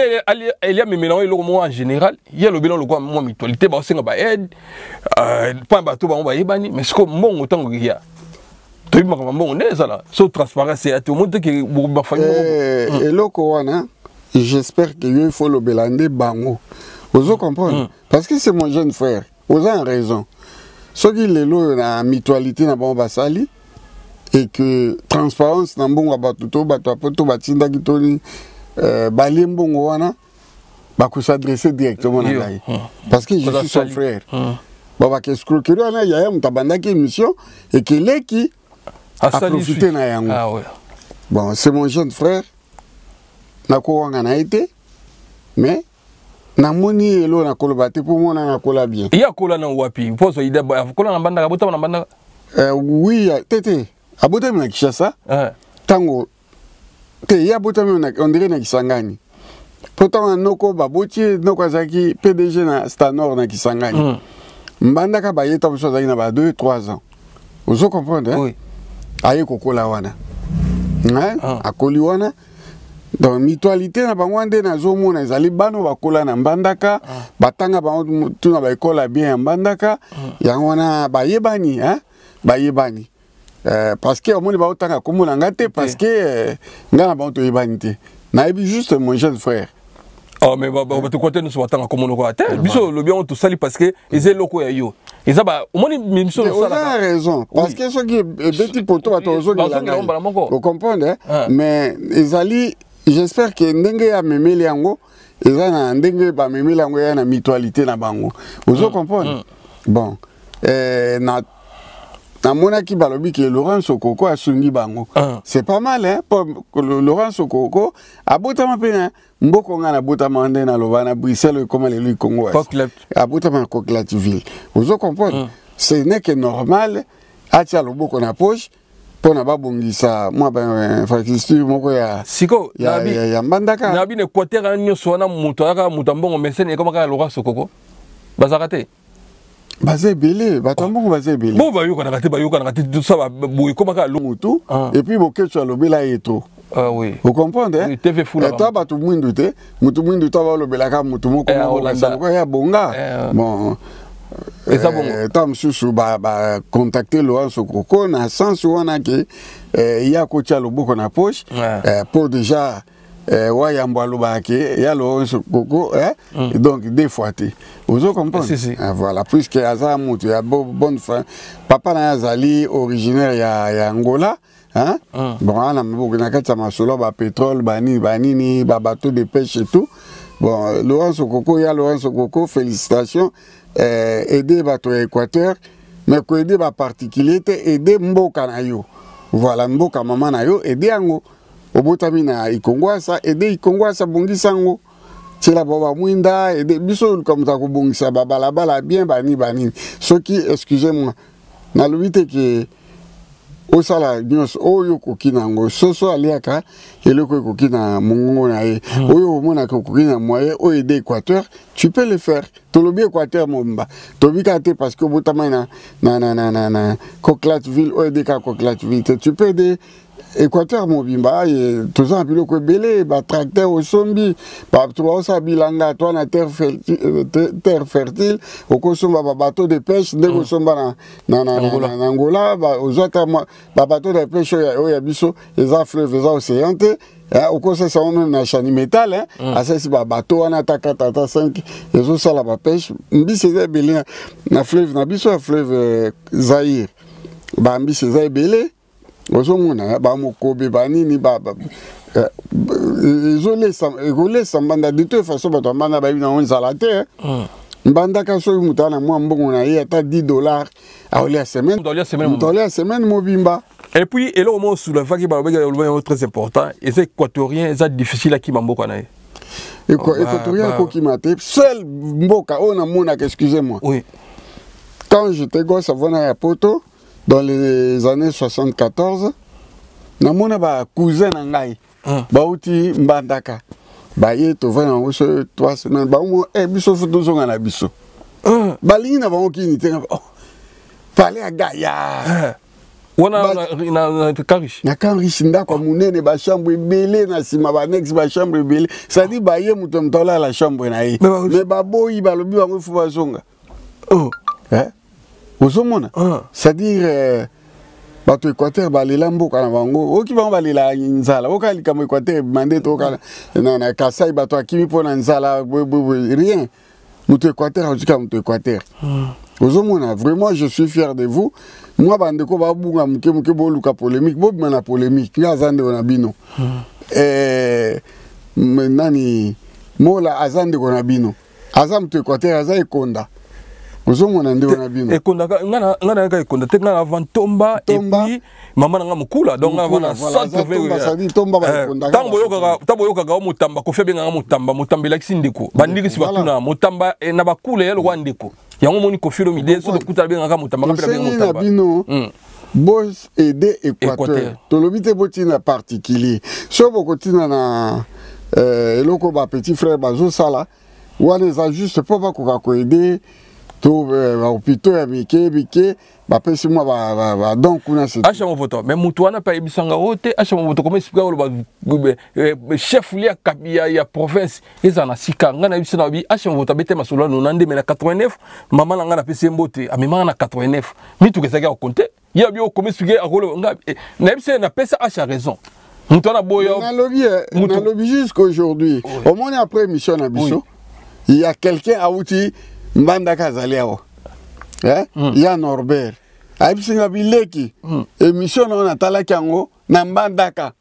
il y a même le moi en général il y a le bilan le quoi moi mutualité ba senga ba aide pas ba to ba on ba yebani mais ce que mon autant que ya so transparence et tout le monde qui ma famille et loko wana j'espère que il faut le belande bango vous comprenez parce que c'est mon jeune frère vous avez raison ce qui est là la mutualité na bon basali et que transparence na bongo batuto batapoto batinda kitoni balembongo wana ba ko s'adresser directement na ngai parce que je suis son frère baba qu'escroquerie wana ya mutabanda ki émission et que leki à profiter na yango. Ah ouais. Bon, c'est mon jeune frère. Nako wanga na été mais na moni elo na kolobate pour moi na kola bien. Il y a kola na wapi. Poso ida kola na banda bota na banda. Oui, tete. Abota na Kishasa. Tango te ya bota na on dirait na Kisangani. Pourtant noko baboti noko zaki PDG na Stanor na Kisangani. Mbanda ka ba yeta boso zaki na ba 2-3 ans. Vous comprenez hein? Oui. Aye kokola wana. Akoli wana Donc mutualité na bango nde nazomona ezali bano bakola na mbandaka batanga bango tuna bakola bien ya mbandaka yango na bayebani hein bayebani parce que omoni baotanga komona ngate parce que ngana bango toyebani te nayebi juste mon jeune frère. Oh mais tu côté nous batanga komona ko ate biso le bien to sali parce que ezé loko ya yo eza ba omoni miso ça la raison parce que ce qui petit poto batozo vous comprenez mais ezali j'espère que ndenge ya memeli yango eza na ndenge ba memeli yango ya na mutualité na bango vous comprenez bon na mona ki balobi que Laurent Sokoko a sungi bango c'est pas mal hein pour Laurent Sokoko abotama pena mboko nga na botama ndé na lobana Bruxelles comme le Congo abotama Coquelativille vous comprenez ce n'est que normal atia loboko na poche pona babongisa moi infrastructure moko ya siko ya mbandaka na bine Équateur nyonso na muto aka mutambongo mesene comme ka Laurent Sokoko bazakate basé belé batambongo basé belé bon bayoka na kati tout ça boy comme ka mutu et puis bokecho alobela eto oui vous comprenez oui TV fou là toi batu mwindu te mutu mwindu to balobela ka mutu moko moko ya bonga bon et ça bon tam susu ba contacter Laurent Sokoko na sens wana ke ya ko tia loboko na poche pour déjà wayambo loba ke ya Laurent Sokoko donc deux fois te vous comprenez voilà puisque aza mutu ya bonne fin papa na azali originaire ya Angola hein bon ana mboka na kati masolo ba pétrole banini ba bateau de pêche et tout bon Laurent Sokoko félicitations aider bato Équateur mais ko aider ba particulier te aider mboka na yo voilà mboka mama na yo aider yango obotami na ikongwasa aider ikongwasa bongisa ngo tela baba mwinda aider biso comme ça ko bongisa bala bien bani soki excusez-moi na lobite que osala nyos oyo kokinango soso aliaka eloko kokina mongongo na ye oyo mona kokina moyen o aider Équateur tu peux le faire to lobi Équateur momba to bika te parce que botama na Coquelativille o aider ka Coquelativille tu peux aider Équateur mobimba et tout ça biloko belé ba tracteur au sombi ba to sa bilanga toi na terre fertile au kosomba ba bateau de pêche de kosomba na Angola ba ozata ba bateau de pêche o ya biso eza fleuve eza océan te au kosa sa on na chani métal hein asasi ba bateau wana ta 4 ta 5 ezo sala ba pêche mbisi eza belé na fleuve na biso fleuve Zaïre ba mbisi eza belé ozomona ba mokobe banini ba ezole sambanda de toute façon ba tambana ba na onzala te mbanda ka so mutana mwa mbongo na ye ata $10 a olia semaine mobimba et puis et là au moment sous la vague ba très important et c'est équatorien c'est difficile à qui mamboka na ye équatorien ko kimate seul mboka ona mona excusez-moi oui quand j'étais gosse avant à Poto dans les années 74 namona ba cousin na ngai bauti mbandaka ba ye to vana ngo 3 semaines ba mo biso futu zonga na biso balingi na bango kini te pale agaya wana na karish na karish ndako munene ba chambre belé na sima ba next ba chambre belé ça dit ba ye muto mtola la chambre na ye mais ba boyi ba lobi bango fu ba zonga ozomona c'est-à-dire bato Équateur balela mboka na bango oki bango balela nzala okalika mo Équateur mande to kala na Kasai bato akimi pona nzala rien muto Équateur otika muto Équateur ozomona vraiment je suis fier de vous moi bandeko babunga muke boluka polémique bobima na polémique ngazande na bino nani mola azande na bino azam to Équateur aza ekonda ozomona nde na bino ekonda ngana ka ekonda te ngana avant tomba et puis mama nga mukula donc ngana centre vers ça dit tomba ba ekonda tambo yoka ga mutamba ko febe nga mutambela kisindeko bandiki si batuna mutamba na bakule yelo kwandeko yango moni ko filo mide so kuta benga ka mutamba ka pela mutamba bino boss aider Équateur to lobite botina particulier so bokotina na eloko ba petit frère bazo sala wana za juste pas ko aider to hôpitaux ya mike bapesi mwa ba donc kuna c'est acha mon voto mais mutu wana pa ebisanga wote acha mon voto comment expliquer le chef lia ya province ezana sika ngana bisana bi acha mon voto bete masolo no nande mais na 89 maman nga na pesi mbote amema na 89 mitu kesaka ko compter ya bio comment expliquer akolo nga na bisana na pesa acha raison mutu wana boyo na lobby jusqu'aujourd'hui au moins après mission na biso il y a quelqu'un à outil mbandaka zaliao il y a Norbert abisinga bileki émission na natalaki yango na mbandaka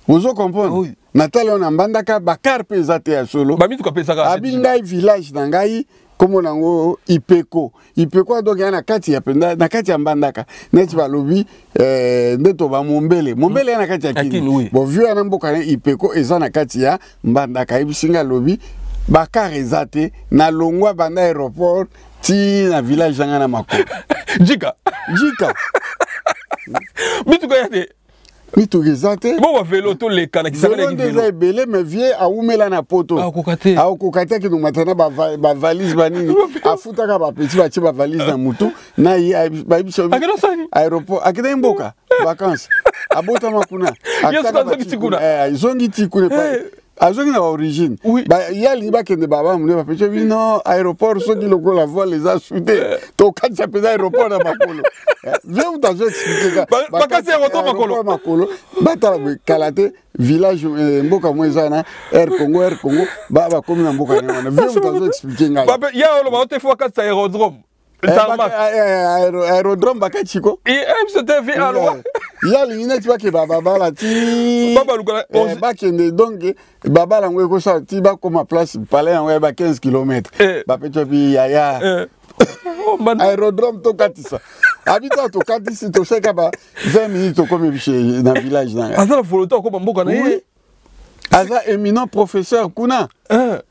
vous comprenez natala na mbandaka bakar pesate ya solo bamitu ka pesaka abingai village na ngai komo nango ipeko donc na kati ya penda na kati ya mbandaka neti balobi ndeto ba mombele na kati ya kini bo vieux na mboka ipeko eza na kati ya mbandaka abisinga lobi bakar ezate na longwa banda aéroport ti na village zanga na makolo jika mitu yate mitu ezate bon va vélo to le kana kisaka na vélo ebele mais vieux aumela na poto akokate ki no matana ba valise banini afutaka ba petit ba ti ba valise na mutu na yi ba biso aéroport akina mboka vacances abota makuna akata zongi tikuna azongi na origine yali bakende baba mune bapeche bino aéroport soki loko la voile les a soudé to kanisa peza aéroport na makolo viens utazo expliquer bakasi aéroport makolo bata kalate village mboka mwezana Air Congo baba komi na mboka na viens utazo expliquer ngai baba ya olo ba otefa kanisa aérodrome aérodrome bakachiko c'était vu alors yali ineti bake baba ti baba lukala bakende donc baba lango ko sa ti ba koma place palais yango ba 15 km bapeto bi yaya aérodrome to katisa habita to katisi to seka ba 20 minutes to comme biche na village na azala foloto ko mboka na ye aza éminent professeur kuna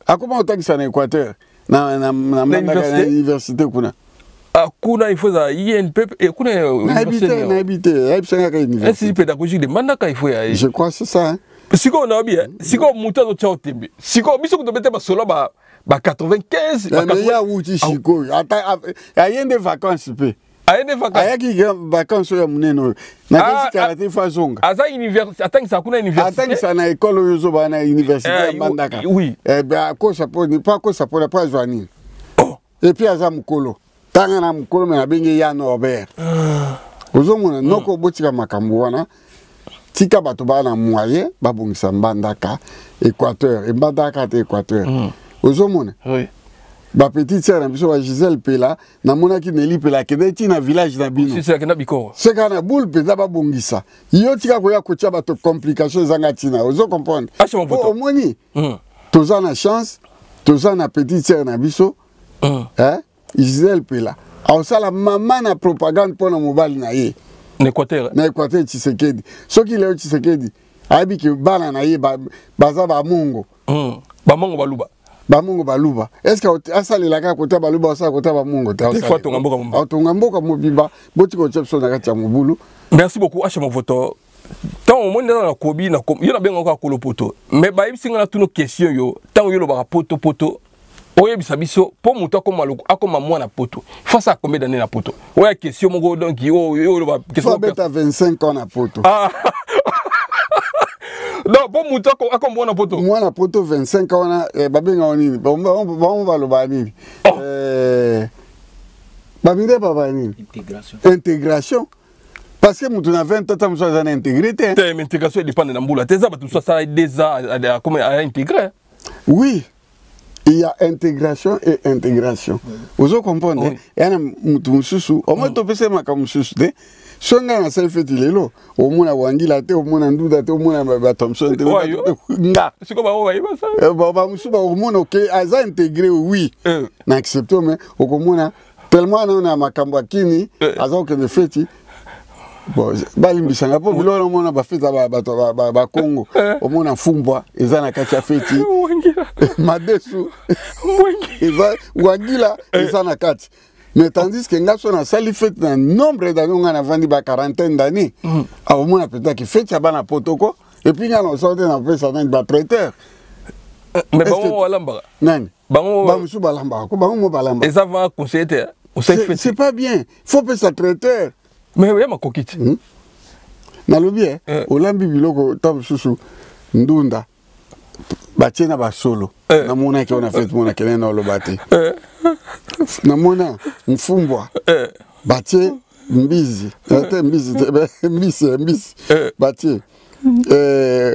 akoma otakisa na Équateur na université kuna kuna il faut ça INP et kuna université pédagogique de Mandaka il faut je crois c'est ça siko na bien siko muta to chao tembe siko biso ko bete ba solo ba 95 mais ya wuti siko ata ayende vacances pe ayende vacances ayaki vacances ya muneno na kasi karate fazonga aza université atangisa kuna université atangisa na école yozo ba na université ya Mandaka oui ba ko saponi pas ko sapona pas joani et puis aza mukolo tanga na mukolo me abenge ya Norbert ozomona noko botika makambo wana tika bato bana moyen babongisa mbandaka Équateur et mbandaka te Équateur ozomona oui ba petite sœur na biso ba Gisèle Pela na monaki Nelly Pela kedeti na village na bino c'est kana bikoro c'est kana boule peza babongisa yo tika ko ya kotia bato complication zanga tina ozo comprendre omoni toza na chance toza na petite sœur na biso Gisèle Pela aosala mama na propagande pona mobali na ye na Équateur Tshisekedi soki leo Tshisekedi ayebi ke bana na ye baza bamongo baluba est-ce que asalelaka kota baluba osala kota bamongo te atonga mboka mobimba boti kotyepso na kati ya mobulu. Merci beaucoup acha movoto tant au monde na kobi na yo na benga ko kolopoto mais ba yebisinga na tuno question yo tant yo lo ba poto oyebisa biso po mutu akoma mwana poto face à combien d'années na poto oya question moko donc yo ba question beta 25 ans na poto non po mutu akoma mwana poto 25 ans na babenga onini ba loba nini babinde baba nini intégration parce que mutu na 20 ans mutu na intégrité intégration dépend na mbula teza batu ça des ans comme à intégrer oui. Il y a intégration et intégration. Vous comprenez? Il y a un susu. Au moins, tu peux faire un susu. Si on a un self-fait, il est là. Au moins, on a un au moins, on a au moins, on Thompson. C'est comme on va y passer. Au moins, ok, ils ont intégré, oui. N'acceptons, mais au moins, tellement on a ma kambakini, ils ont que des fêtes. Bon, balimbisanga po bilona mona ba feta ba Congo omona fumbwa eza na kati ya feti madesu eza wagila eza na kati mais tandis que ngaso na sali fete na nombre d'années nga na vandi ba 40 d'années omona peut-être que fete ya bana potoko et puis nga na sorte na pesa na ba traiteur mais bon walamba nani Bango balamba. Bango balamba. Et ça va conseiller. C'est pas bien. Faut pas ça traiteur. Mais il y a ma coquette. Nalobi olambi biloko tam susu ndunda. Batiena ba solo. Na mona ki on a fait mona kene na lo bati. Na mona mfumbwa. Batie mbizi. Ate mbizi mbizi. Batie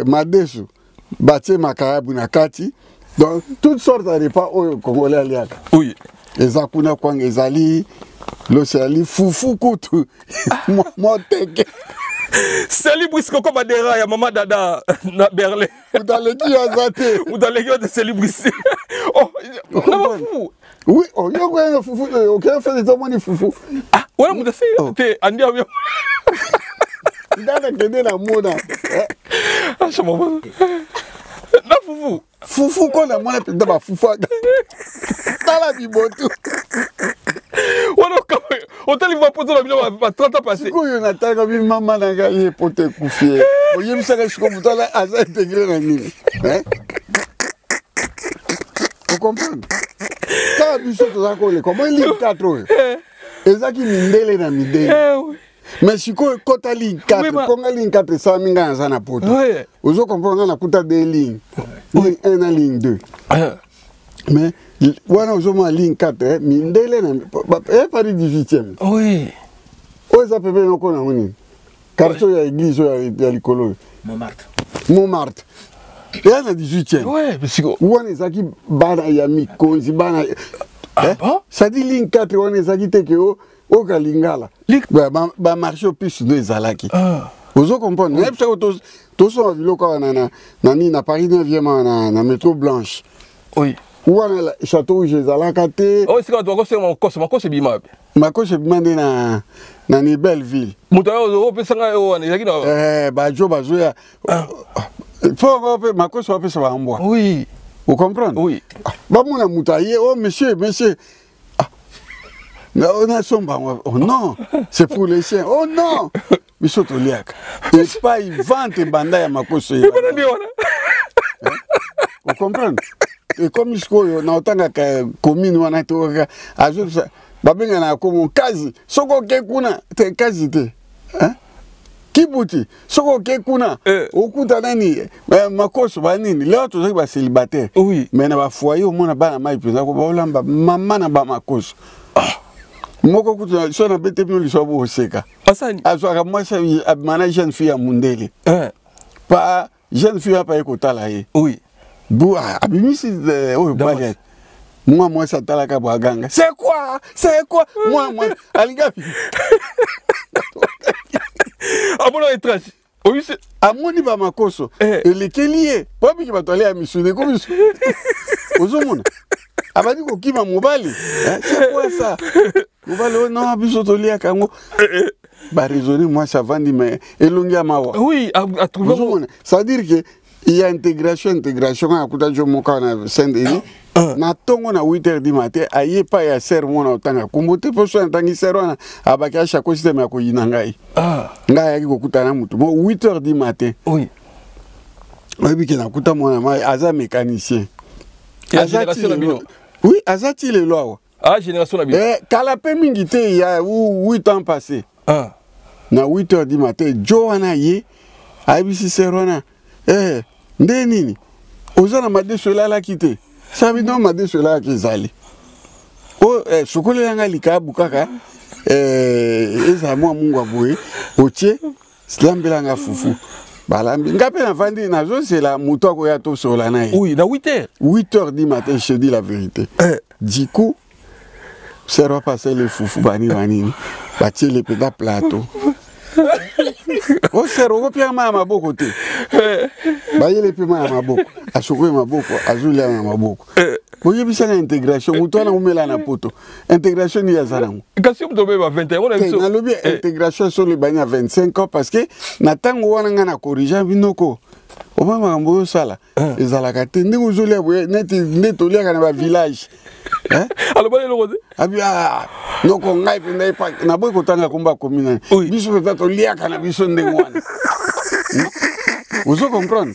madesu. Batie makarabu na kati. Donc toutes sortes de repas au Congolais aliaka. Oui. Ezakuna kwang ezali l'océali fufu kutu. Moteke. Seli Brisco comme Adera ya maman Dada na Berlin. Udaleki azate. Udaleki de Seli Brisco. Oh, fufu. Oui, oh, yo kwa fufu, OK, fait des hommes fufu. Ah, voilà mon c'est te andi avion. Dada kende na mona. Ah, ça m'a na fufu. Fufu ko na mona penda ba fufu. Tala bibotu. Voilà comment on t'a livré pour toi la 30 ans passé. Ko yo na taka bi mama na ga ye pote kufie. O yem saka shiko mutala aza intégré na nini. Hein? Vous comprenez? Quand biso to ko le comment il 4 ezaki mindele na midele. Mais si ko kota ligne 4 konga ligne 4 ça minga na sana poto. Ozo comprendre na kuta des lignes. Ligne 1 na ligne 2. Mais wana ozo ma ligne 4 mindele na Paris 18e. Oui. O za pepe no kona ngoni. Quartier ya église ya likolo. Montmartre. Il y a 18e. Ouais, parce que on est qui bana ya mikonzi bana. Ça dit ligne 4 on est qui te que au kalingala. Ba marché au plus de ezalaki. Vous comprenez? Même ça to so biloko na ni na Paris 9e na métro Blanche. Oui. Où on a château où ezalaka te. Oh, c'est quand on c'est mon coche bimab. Ma coche bimande na ni Belleville. Mutayo opesanga o ezaki na bajo ya. Faut ma coche va ça va en bois. Oui. Vous comprenez? Oui. Ba mona mutaye oh monsieur. On a son oh non, c'est pour les chiens. Oh non. Bisoto liaka. Et pas il vente banda ya makoso. Vous comprenez? Et comme il se na otanga commune wana to ajoute ça. Babenga na comme kazi. Soko ke kuna te kazi te. Hein? Kibuti, soko ke kuna okuta nani makoso banini leo tozaki ba célibataire. Oui. Mais na ba foyer au mona bana mai peza ko ba olamba mama na ba makoso. Moko kuta so na bete pino liso bo seka. Asani. Azwa moi ça mana jeune fille à Mundele. Pas jeune fille pas ekotala ye. Oui. Bo abimisi o bali. Moi ça tala ka bwaganga. C'est quoi? Moi alingapi. Abono étrange. Oui, c'est amoni ba makoso. Le kelier. Pas biki batole ya misune ko misu. Ozomona. Abadi ko kima mobali. C'est quoi ça? Mobali non biso tolia kango. Ba raisonner moi ça vandi mais elongi amawa. Oui, à trouver. Ça veut dire que il y a intégration à kuta jo moka na Saint-Denis. Na tongo na 8h du matin aye pa ya sermo na otanga kumbote poso ntangi serwana abaki a chaque système ya ko yinangai ngai yaki ko kutana mutu mo 8h du matin. Oui. Oyebi ke na kuta mona mai aza mécanicien. Génération na bino. Oui, azati le loi. Ah, génération na bino. Kala pe mingi te il y a 8 ans passés. Na 8h du matin Joana ye ayebi serwana ndenini ozana made sola la kité. Ça veut dire que cela qui zali. Oh, sokole yanga likabu kaka. Eza moi mungu aboye. Otie, slambela nga fufu. Balambi. Ngape na vandi na zo c'est la muto ko ya to sola na. Oui, na 8h. 8h du matin, je dis la vérité. Du coup, ça va passer le fufu bani. Batie le petit plateau. Oh, c'est rogo pia ma maboko te. Baye le pia ma maboko. Asoko maboko, azuli ma maboko. Boye bisa na intégration, mutwana umela na poto. Intégration ni yazanango. Kasi mto beba 21 on a vu. Na lobi intégration sur le banya 25 ans parce que na tango wana nga na corriger binoko. Obama ngambo sala. Ezalaka te ndeko zolia boye neto lia kana ba village. Alors bon le rose. Abia noko ngai penda ipa na boy kotanga komba commune. Biso peut-être lia kana biso ndengwana. Vous comprenez?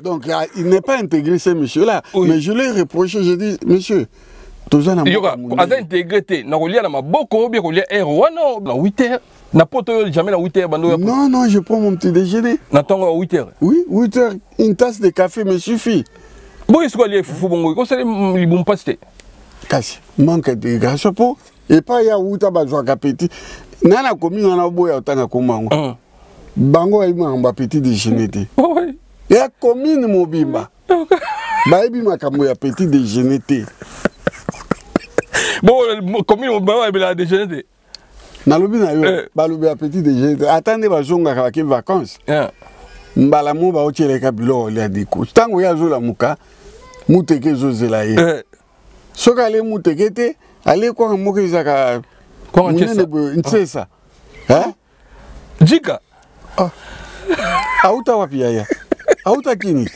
Donc il n'est pas intégré ce monsieur-là. Oui. Mais je l'ai reproché, j'ai dit, monsieur, il y aura intégré, na kolia na maboko, bien kolia R1 na 8h. Na poto jamais na 8h. Non, je prends mon petit déjeuner. Na tongo à 8h. Oui, 8h, une tasse de café me suffit. Bon, est-ce qu'il y a fou bongo? Comment ça les bon passer? Kasi, manque de grâce pour. Et pas ya outa ba joie appétit. Nana komi on a boya otanga komango. Bango ayi mamba petit déjeuner. Oui. Ya commune mobimba. Ba ebi makambo ya petit déjeuner. Bon, commune mobimba ya déjeuner. Nalobi na yo, ba lobi ya petit déjeuner. Attendez ba zonga ka ke vacances. Mbala mo ba otieleka bilo ya diko. Tango ya zo la muka, muteke zo zela ye. Soka ale muteke te, ale kwa moke zaka kwa ntesa. Hein? Jika. Auta wapi ya? Auta kini.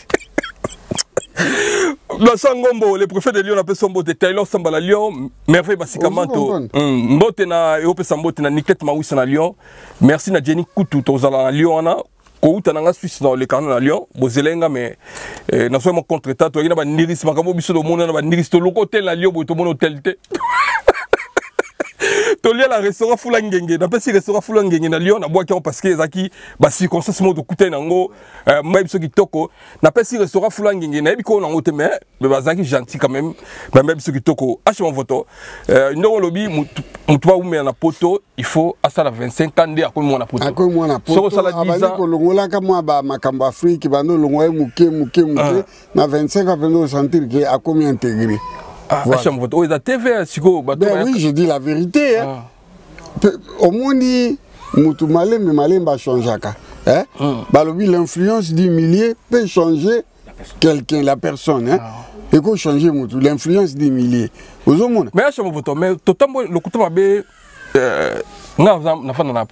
Ngombo, le préfet de Lyon appelle son mbote Taylor Sambala Lyon, merveille basikamanto. Mbote na Europe Sambote na Niket Mawisa na Lyon. Merci na Jenny Koutou tozala na Lyon na. Kouta na Suisse dans le canal na Lyon, bozelenga mais na so mo contre-état to ina ba niris makambo biso do mona na ba niris to loko hotel na Lyon bo to mona hotel te. To lia la restaurant fula ngenge, na pesi restaurant fula ngenge na Lyon na bois qui parce que ezaki ba circonstance mo do kuta nango mai biso kitoko, na pesi restaurant fula ngenge na bi ko nango te mais bazaki gentil quand même, même biso kitoko. Ache mon photo. Ndongo lobi mutu ba ume na poto, il faut à la 25 ans de akomi na poto. Akomi na poto. So sala 10 ans ko longola ka mo ba makambo Afrique bando longoy muke na 25 ans bando sentir que akomi intégré. Voilà. Oui, je dis la vérité. Hein. Au monde, Moutou Malem va changer. Hein? L'influence du millier peut changer quelqu'un, la personne. Hein? Et qu'on change l'influence du millier. Mais je en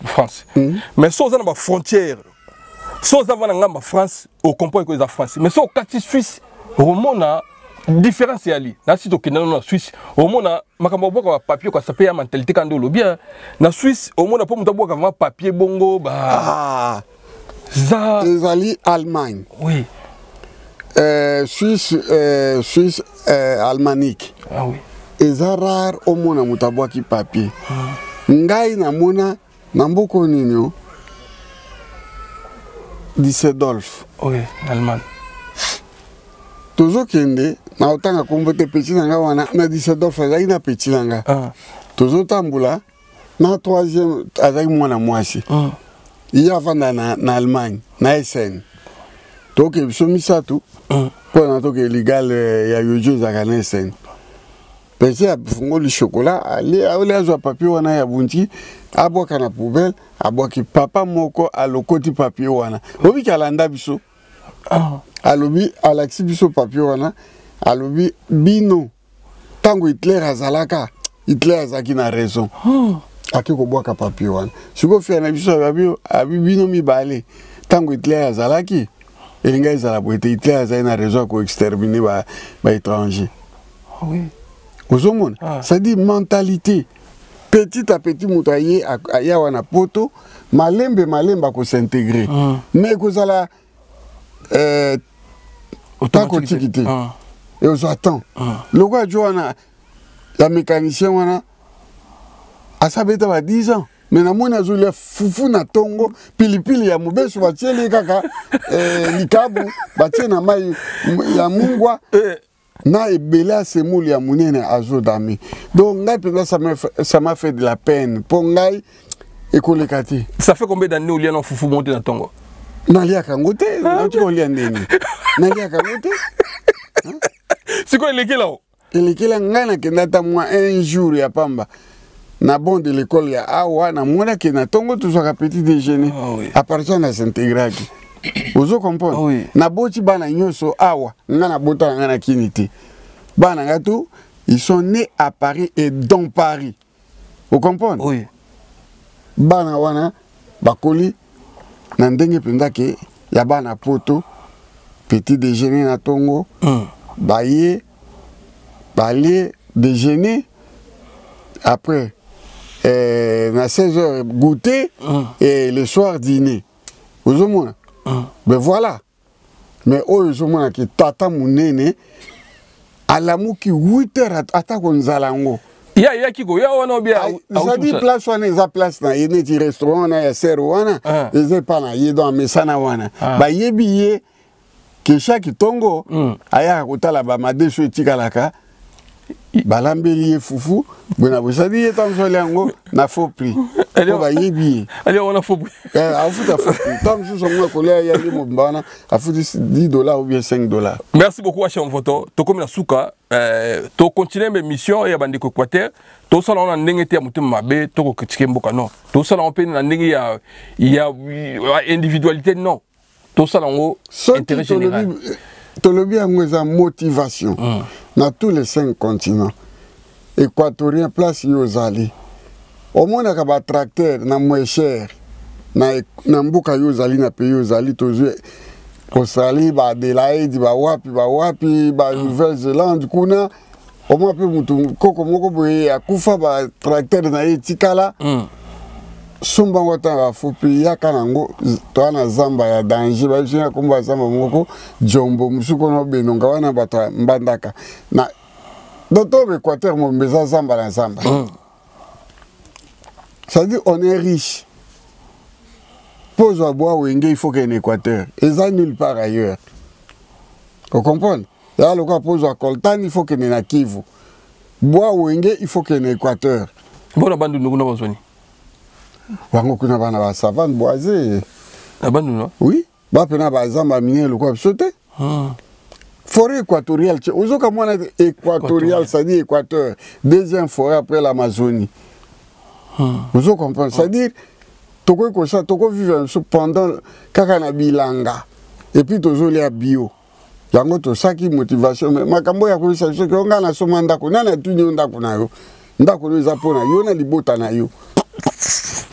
France. Mais si on a une frontière, si on a une France, on comprend que c'est la France. Mais si on a une Suisse, on a différence yali na sito kena na Suisse au mona makambo boka papier kwa sape ya mentalité kando lobia na Suisse au mona po mutabo ka papier bongo ba za ezali Allemagne. Oui. Suisse almanique. Ah oui. Eza rare au mona mutabo ki papier. Ngai na mona na mboko ninyo Düsseldorf. Oui, Allemagne. Tozo kende na otanga kombote petit nanga wana na Düsseldorf azali na petit nanga. Tozo tambula na troisième azali mwana mwasi. Iya vanda na Allemagne na Essen. Toke biso misatu. Po na toke legal ya yojo zaka na Essen. Pesi a fungo li chocolat ali azwa papier wana ya bunti aboka na poubelle aboki papa moko alokoti papier wana. Obi kalanda biso. Alobi alaxi biso papier wana alobi bino tango Hitler azalaka Hitler azaki na raison aki ko boka papier wana siko fi na biso abi bino mibale tango Hitler azalaki elinga ezala boete Hitler azali na raison ko exterminer ba étranger. Oui. Ozomona ça dit mentalité petit à petit mutaye aya wana poto malemba ko s'intégrer mais ko zala automatique. Et on attend. Le gars Joana, la mécanicien wana, a sabeta va 10 ans. Mais na mona zo le fufu na tongo, pilipili ya mubesu batieli kaka likabu, batie na mai ya mungwa. Na ebela semouli ya munene azo dami. Donc ngai penda ça m'a fait de la peine. Pour ngai ekolekati. Ça fait combien d'années Olia na fufu monter na tongo? Nalia kangote, nalia ndeni. Nalia kangote. C'est quoi les là? Les là ngana kenata moi un jour ya pamba. Na bon de l'école ya awa na mona ke na tongo tout ça petit déjeuner. À partir de s'intégraki. Vous comprenez? Oui. Na boti bana nyoso awa ngana bota ngana kinité. Bana ngatu ils sont nés à Paris et dans Paris. Vous comprenez? Oui. Bana wana bakoli na ndenge penda ke ya bana poto petit déjeuner na tongo baye balé déjeuner après na 16h goûter et le soir dîner. Vous au moins ben voilà mais oyo zomona ki tata munene alamuki 8h atako nzalango ya kiko ya wana obia ça dit place wana eza place na yene ti restaurant na ya ser wana eza pa na yedo amesana wana ba yebi ye ke chaque tongo aya kotala ba madeso etikalaka balambeli ye fufu bona bosadi ye tamso lango na faux prix ko ba yebi ali on faux prix afuta faux prix tamso songo ko le ya li mobana afuti $10 ou bien $5. Merci beaucoup Acham Photo to comme la souka to continuer mes missions ya bandiko Équateur to sala on ndenge te mutum mabe to ko critiquer mboka non to sala on pe na ndenge ya individualité non to sala ngo intérêt général to le bien ngeza motivation dans tous les 5 continents équatorien place yozali au moins na ba tracteur na moins cher na mboka yozali na pays yozali tozo Australie ba Adelaide ba wapi ba Nouvelle-Zélande kuna au moins pe mutu koko moko boye akufa ba tracteur na etikala sumba ngota ba fupi yakanango to na zamba ya danger ba jina kumba zamba moko jombo musuko no benonga wana bata mbandaka na doto Équateur mo mbeza zamba na zamba ça dit on est riche pose à bois wenge il faut qu'un Équateur et ça nulle part ailleurs vous comprenez là le cas pose à coltan il faut qu'il na Kivu bois wenge il faut qu'un Équateur bona bandu nguna bazoni bango kuna bana ba savane boisé abandu no oui ba pena ba zamba minier le quoi sauter forêt équatoriale ozoka mona équatoriale ça dit Équateur deuxième forêt après l'Amazonie vous comprenez ça dit toko ko ça toko vivre pendant kaka na bilanga et puis tozo les bio yango to saki motivation mais makambo ya ko ça que on na soma ndako nana tuni ndako na yo ndako no zapona yo na libota na yo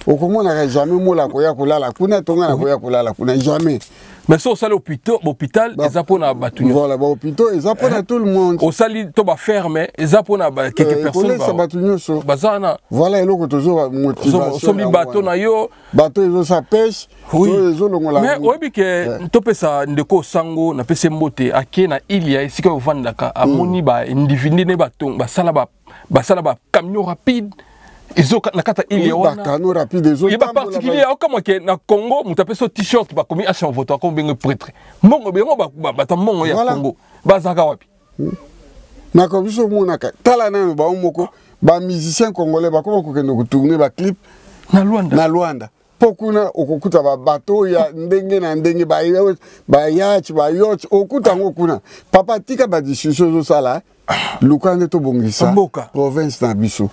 okomona jamais mola ko ya kolala kuna tonga na ko ya kolala kuna jamais mais ça au sali hôpital les apona batunyo voilà ba hôpital les apona tout le monde au sali to ba fermé les apona ba quelques personnes ba batunyo so bazana voilà eloko tozo motivation so mi bateau na yo bateau ezo sa pêche ezo longola mais obi ke to pesa ndeko sango na pese mbote ake na ilia esika ovandaka amoni ba individu ne baton basala ba camion rapide izo na kata ili wana camion rapide izo il ba particulier comme que na Congo mutape so t-shirt ba komi Acham Photo comme bengo prêtre mongo bengo ba ta mongo ya Congo bazaka wapi na ko biso monaka tala na ba moko ba musicien congolais ba ko kende ko tourner ba clip na Luanda pokuna okukuta ba bateau ya ndenge na ndenge ba yacht okuta ngokuna papa tika ba discussion zo sala lukande to bongisa province na biso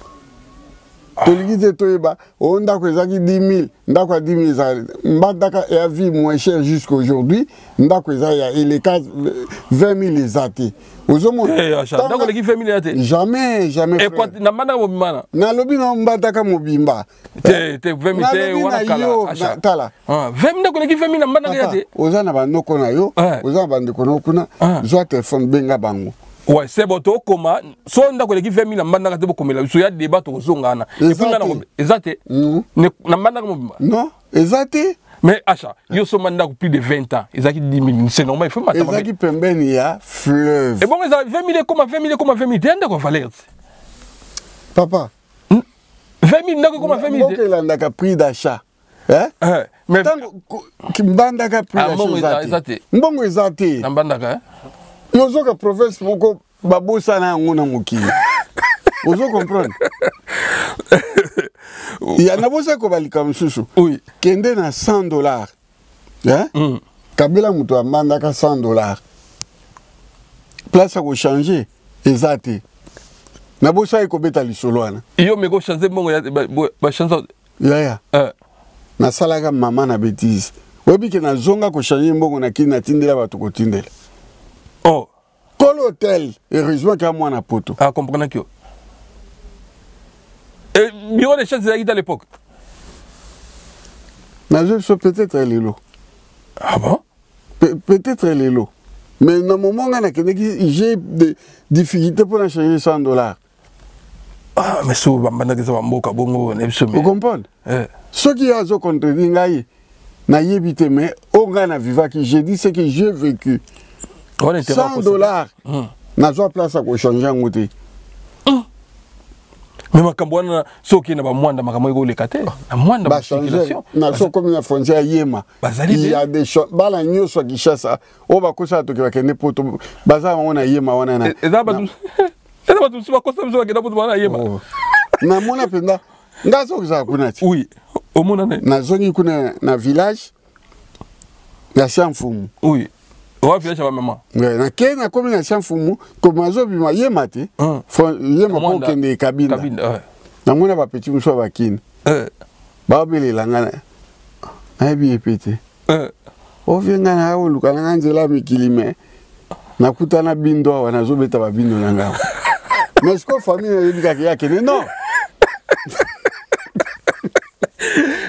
Toligi toyeba on ndako ezaki 10 000 ndako ya 10 000 mbandaka ya vie moins cher jusqu'aujourd'hui ndako eza ya eleka 20 000 ezate ozomona ndako leki 20 000 ezate jamais et quoi na mbandaka mobimba na lobi na mbandaka mobimba te 20 000 te wana kala tala 20 000 ndako leki 20 000 na mbandaka ezate oza na bandoko na yo oza na bandeko na kuna zwa telefone benga bango. Ouais, c'est bon, comment so ndako leki 20 000 na mbandaka te bokomela biso ya débat to zongana et puis na ezate na mbandaka mobimba non ezate mais acha yo so mandako plus de 20 ans ezaki 10 000 c'est normal il faut matama ezaki pembeni ya fleuve et bon ça 20 000 comme 20 000 ndako valeur papa 20 000 ndako comme 20 000 ok landaka prix d'achat mais mbandaka prix d'achat ezate mbongo ezate na mbandaka yozoka province moko babosa na yango na mokili ozo comprendre ya nabosa ko balika msusu oui kende na $100 kabila muto amandaka $100 place ko changer ezate nabosa iko beta lisolo wana iyo meko changer mbongo ya ba changer ya na salaga mama na bêtise webi ke na zonga ko changer mbongo na kina tindela bato ko tindela. Oh, Col Hotel, heureusement qu'il y a moins de poto. Ah, comprenez que. Et bureau de chasse à l'époque. Peut-être elle est là. Ah bon? Peut-être elle est là. Mais dans le moment où j'ai des difficultés pour changer $100. Ah, mais si vous avez un bongo, vous comprenez? Ce qui a contre na yebite, mais au gana viva qui j'ai dit, c'est que j'ai vécu. $100. Na joie place à quoi changer en côté. Mais makambo wana soki na ba mwanda makambo ego lekate na mwanda ba circulation na so comme na frontière yema il y a des choses bala nyoso kishasa o ba kosa to ke ne poto baza wana yema wana na eza ba tu suba kosa mzo ke na poto wana yema na mona penda ngazo kuza kunati oui o mona na zoni kuna na village ya Chamfumu oui o village ba maman na kena comme na Chamfumu comme azo bima yema te yema ko kende kabinda na mona ba petit muso ba kine ba bele langa na bi epete o venga na o luka na nzela mikilime na kutana bindo wana zo beta ba bindo na ngao mais ce que famille yebika yake non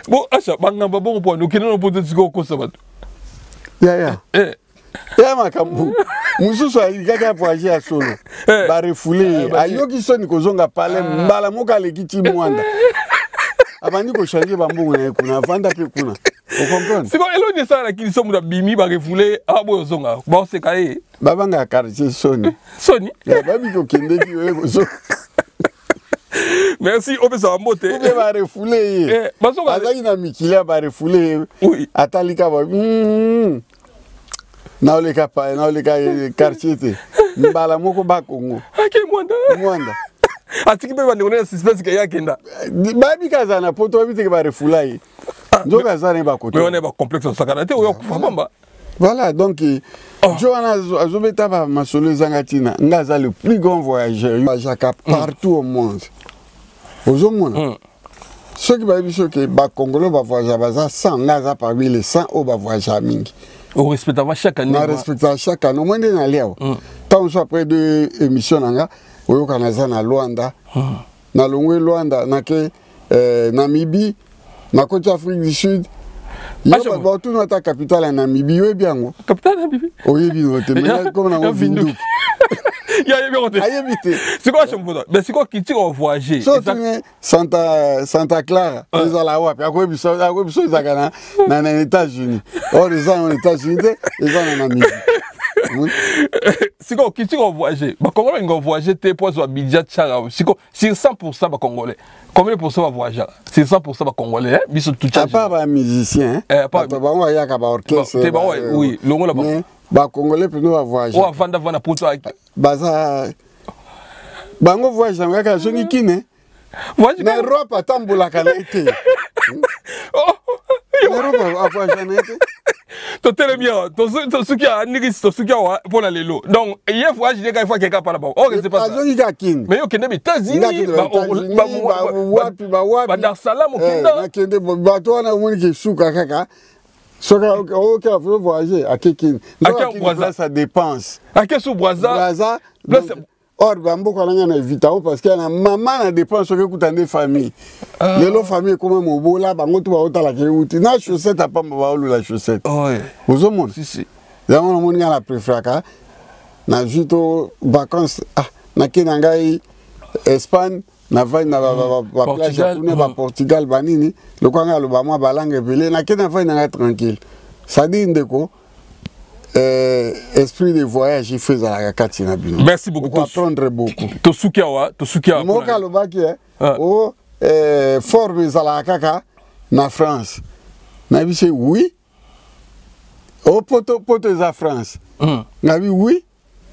bon acha bangamba bon point nous kineno pote tsiko ko sabato ya makambu mususu alikaka voyager ya solo ba refoulé ayoki soni kozonga pale mbala moka lekiti mwanda abandi ko changer bambongo na kuna vanda pe kuna vous comprenez c'est quoi elonye ça la qui somme da bimi ba refoulé abo zonga ba se kae babanga quartier soni babi ko kende ki we ko so. Merci, on peut s'en monter. On va refouler. Azaki na mikila ba refouler. Oui. Atalika ba. Na oleka pa, na oleka quartier te. Mbala moko ba Congo. Ake mwanda. Atiki pe bande on suspense ke yakenda. Babi kazana poto babi te ba refulai. Nzoka zana ba koto. Mais on est ba complexe sakanate o yokufa bamba. Voilà, donc Johanna Azobeta ba masolo zangatina. Ngaza le plus grand voyageur. Voyagaka partout au monde. Aux hommes, ceux qui vont que les Congolais vont voyager 100, Naza parmi les 100 au va voyager mingi. On respecte chaque année. On respecte chaque année. Au moins de n'aller. Tant on soit après deux émissions nanga, au Canada na Luanda, na Longwe Luanda, na ke Namibie, na Côte d'Afrique du Sud. Il y a tout notre capitale en Namibie, oui bien. Capitale Namibie. Oui bien. Mais comme on a Vindou. C'est quoi chambre? Mais c'est quoi qui tire au voyager? Santa Clara, les Alawa, puis à quoi ils sont dans les États-Unis. Or les gens aux États-Unis, les gens en Namibie. C'est quoi qui tire au voyager? Les Congolais vont voyager pour avoir budget chara. C'est 100% les Congolais. Combien de pourcents va voyager? C'est 100% les Congolais. Ils sont tout chargés. Pas les musiciens. Pas les orchestre. Oui, le monde là-bas. Les Congolais peuvent voyager. Oh, avant d'avoir pour toi. Baza bango voyage ngaka songi kine na Europe atambola kana ete Europe voyage na ete to tele bien to suki a nigis to suki a pour la lelo donc hier voyage de kai fois quelqu'un par là-bas oh c'est pas ça azongi ka kine mais yo kende États-Unis ba Dar Salam au Kenya na kende ba to na moni ki suka kaka soka OK faut voyager à Kikine donc ça dépense à quel sous Brazza or bambo kolanga na vitao parce que na maman na dépense que kutande famille les lo famille comme mobola bango to ba otala ke uti na chaussette a pamba ba olu la chaussette ouais ozo mon si ya on moni na préfraka na juto vacances na kenangai Espagne na vai na ba plage kuna ba Portugal banini le kwanga lo ba moi balangue belé na kena vai na tranquille ça dit ndeko esprit de voyage il fait à la Katina Bino. Merci beaucoup. Pour apprendre beaucoup. Tosukiawa. Moka lo baki o forme à la kaka na France. Na bi c'est oui. O poto za France. Na bi oui.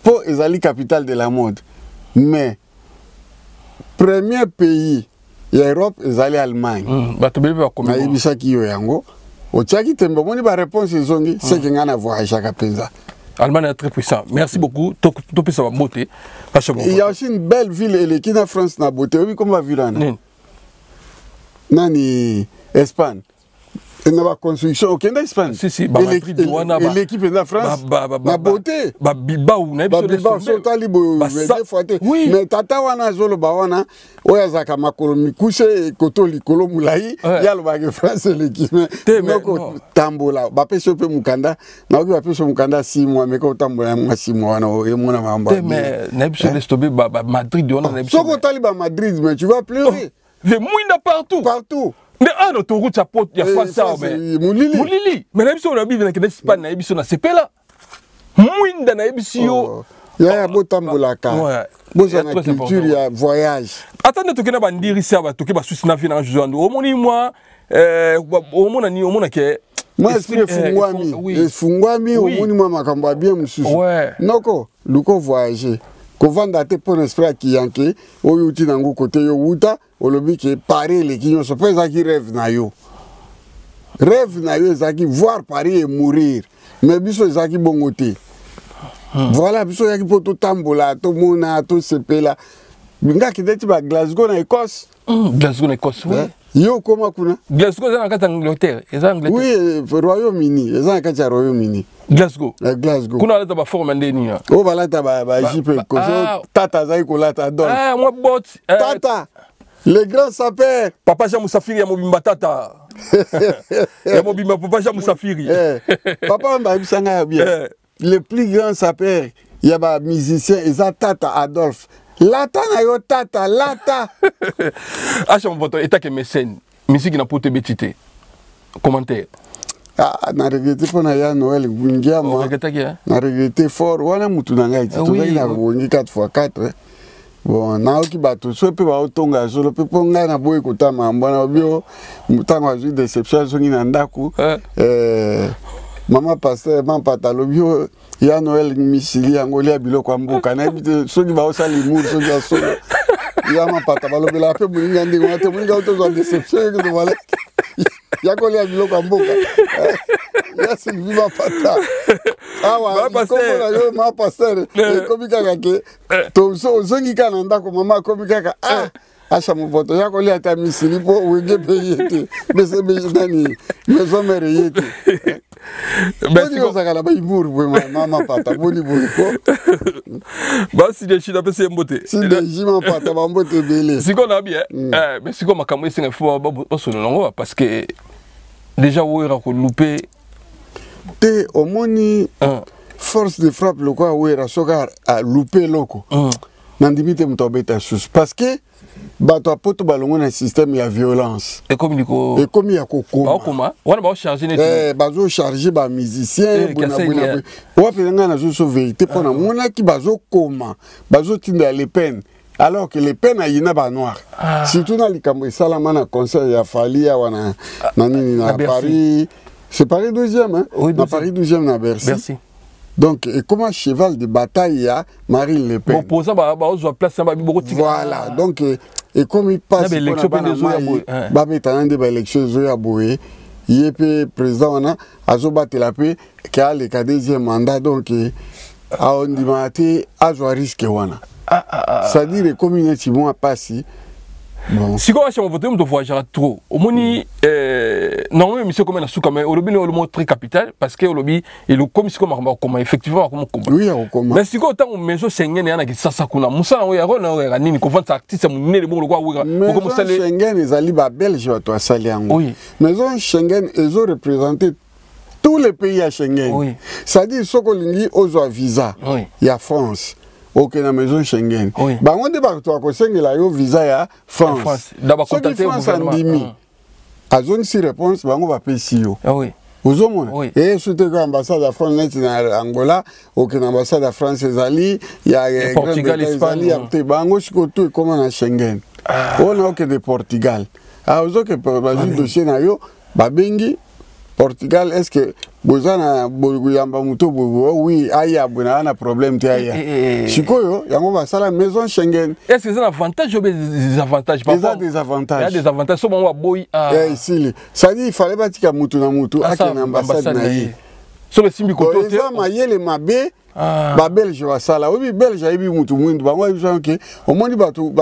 Po ezali capitale de la mode. Mais premier pays Europe ezali Allemagne. Ba to bebe ba komema. Na ibisa ki yo yango. Otiaki tembo moni ba réponse zongi c'est que ngana voyage à penza. Allemagne est très puissant. Merci beaucoup. Tout ça va beauté. Il y a aussi une belle ville et qui na France na beauté. Oui comme va ville nani Espagne. Et na construction au Kenya Espagne. Si l'équipe de France na beauté. Ba Bilbao na Bilbao so talibo mais tata wana zolo ba wana oya zaka makolo mikuse koto likolo mulai ya lo ba France l'équipe mais ko tambola ba peso pe mukanda na oki ba peso mukanda 6 mois mais ko tambola mwa 6 mois wana e mona mamba mais na biso lestobe ba Madrid wana na biso so ko taliba Madrid mais tu vas pleurer les mouina partout partout mais un autoroute à porte ya France mais mulili mais na biso on a bibi na Espagne na biso na sepela mwinda na biso ya botambolaka boza na culture ya voyage attendez tokena bandiri ça ba toke ba susi na vie na joando omoni moi omona ke moi esprit fungwami omoni moi makambo bien mususu noko luko voyager kovanda te pour esprit ki yanke oyo uti nango côté yo wuta olobi ke Paris le kinyo so pesa ki rêve na yo ezaki voir Paris et mourir mais biso ezaki bongote voilà biso yaki poto tambola to mona to sepela binga kideti ba Glasgow na Écosse oui yo koma kuna Glasgow za nakata Angleterre oui Royaume-Uni eza nakata Royaume-Uni Glasgow kuna lata ba forme ndeni ya o balata ba jipe ko tata zai ko lata don moi bot tata le grand sapeur papa Jean Moussafiri ya mobimba tata ya mobimba papa Jean Moussafiri papa mba bisanga ya bien le plus grand sapeur ya ba musicien eza tata Adolphe lata na yo tata lata acha mvoto eta ke mécène musique na pote betité commentaire na regrette pona ya Noël Ngiama na regrette fort wana mutu na ngai to ngai na bongi 4x4 bon na oki bato so pe ba otonga solo pe ponga na boy kotama mbona bio mutango azu déception songi na ndaku mama pasteur mampatalo bio ya Noël misili angolia biloko mboka na bite soki ba osali mur soki asolo ya mapata balobela pe muninga ndingo ate muninga otozo déception que voilà ya kolia biloko mboka ya Sylvie mapata awa komona yo ma pasteur komika kake to zongi kana ndako mama komika ka acha mvoto ya kolia ta misili po wenge peyete bese nani maison mère yete merci ko sakala ba imur mama pata boni boniko basi de chida pese mbote si de jima pata ba mbote belé siko na bien mais siko makambo esenga fo ba solo longo parce que déjà wera ko louper te omoni force de frappe loko wera soka a louper loko nandimite mtobeta sus parce que bato apoto balongo na système ya violence et comme ya kokoma wana ba charger net bazo charger ba musicien bona wa penanga na zo vérité pona mona ki bazo koma bazo tinda les peines alors que les peines ayina ba noir surtout na likambo salama na concert ya Falia wana na nini na Paris c'est Paris 12e hein na Paris 12e na Bercy. Donc, et comme un cheval de bataille, Marine Le Pen. Voilà, donc, et comme il passe l'élection, il est président, il a le deuxième mandat, donc, on dit que il risque. C'est-à-dire que les communautés vont passer. Si on a voté, on doit voyager trop. Au moni, normalement, monsieur comme un sous comme au lobby, on très capital parce que au lobby et le commission comme effectivement comme oui, comment. Mais si on a une maison Schengen, il y a qui ça kuna. Musa on y a on ni qu'on vend artiste mon nez le bon le quoi oui. Maison Schengen les aliba belge va toi saliango. Oui. Maison Schengen ils ont représenté tous les pays à Schengen. Oui. Ça dit sokolingi ozo visa. Oui. Il y a France. Ok, na maison Schengen. Oui. Bah, on débarque toi, qu'on sait qu'il a eu visa à France. D'abord, contacter France en dimi. À zone si réponse, bah, on va payer si yo. Ah oui. Aux hommes. Oui. Et surtout que l'ambassade de France est en Angola, ok, l'ambassade de France est allée, il y a Portugal, Espagne. Il y a bah, on sait tout comment à Schengen. On a ok de Portugal. Ah, aux autres, bah, juste dossier na yo, bah, bengi. Portugal, est-ce que Bozana Bouyamba Muto oui, aya un problème de aya. Chikoyo, yango va ça la maison Schengen. Est-ce que c'est un avantage ou des avantages? Il y a des avantages. Il y a des avantages. Souvent on va boy. Ici, ça dit il fallait pas que Mutu na Mutu à une ambassade naïe. Sur le simbi koto. Ça maillé les mabé. Ba Belge va ça là. Oui, Belge a eu Mutu Mundu. Ba moi je sens que au moins bato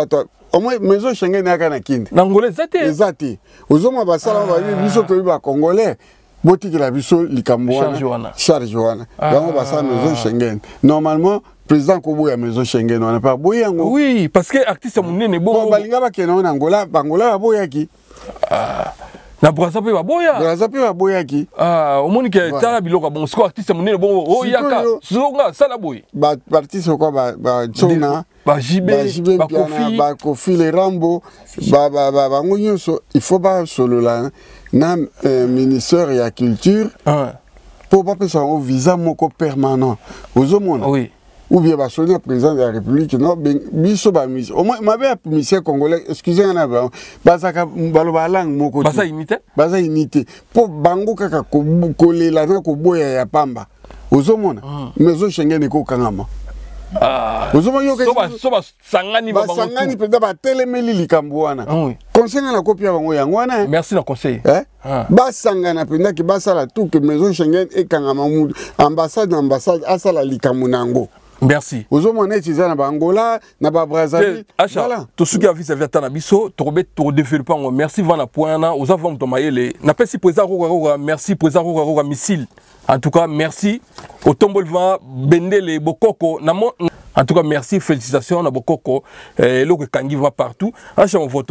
au moins maison Schengen n'a qu'un kind. N'angolais zate. Zate. Aux hommes va ça là va dire biso to ba congolais. Boti que la biso likamboana charge wana donc ba ça maison Schengen normalement président Kobo ya maison Schengen on n'a pas boyango oui parce que artiste monene bon balinga ba kena en Angola bangola boyaki Na Brazza pe baboya. Brazza pe baboya ki. Ah, au monde que tala biloko bon siko artiste monene bon o yaka. Zonga sala boy. Ba artiste quoi ba Tsona. Ba JB, ba Kofi, ba Kofi les Rambo, ba ngonyoso, il faut pas solo là. Na ministère de la culture. Pour pas passer un visa moko permanent. Aux hommes. Oui. Ou bien bah sonner président de la République non ben biso ba mise au moins ma be ministère congolais excusez moi ba bazaka baloba langue moko baza unité pour bango kaka ko lela na ko boya ya pamba ozomona mezo Schengen ko kangama ozomona yo soba sangani ba bango sangani penda ba telemeli likambo wana conseil na kopia bango yango wana merci na conseil ba sangana penda ki basala tout que mezo Schengen e kangama ambassade asala likambo nango. Merci. Aux hommes honnêtes, ils sont en Angola, na Brazzaville. Voilà. Tout ce qui a vu ça vient à Nabiso, tu remets tout développement. Merci Vana Poana, aux avons tomaillé. N'a pas si président Roga, merci président Roga missile. En tout cas, merci. Au Tombolva, Bendele, Bokoko, Namo. En tout cas, merci, félicitations à Bokoko. L'eau Kangi va partout. À chaque fois,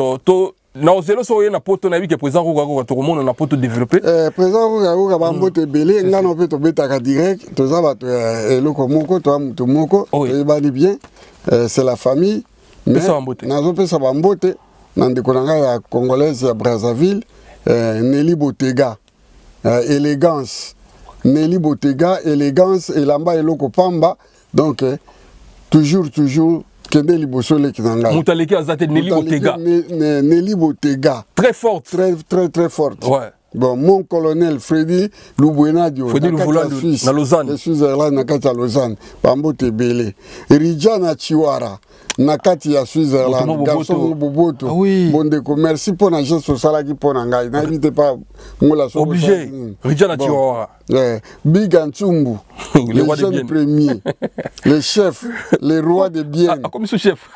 non, c'est le soir, na poto na que président Roga tout le monde na poto développé. Président Roga ba mbote belé, nga no peto betaka direct, to za ba to eloko moko to amuto moko, e ba ni bien. C'est la famille. Mais nazo pesa ba mbote na ndeko nanga ya congolaise ya Brazzaville, Nelly Botega. Élégance. Nelly Botega, élégance et lamba eloko pamba. Donc toujours Kende Libosole qui n'en a. Moutaleki Azate Nelly Botega. Nelly Botega. Très forte. Très forte. Ouais. Bon, mon colonel Freddy Loubuenadio. Freddy Loubuenadio. Na Lausanne. Je suis là, Nakata Lausanne. Bambo Tebele. Rijana Chiwara. Nakati ya Switzerland. Garçon Boboto. Ah oui. Bondeko. Merci pour la geste sociale qui pour n'engager. N'invitez pas. Obligé. Rijana Chiwara. Big Antumbu. Le jeune premier. Le chef. Le roi des biens. Ah, comme ce chef.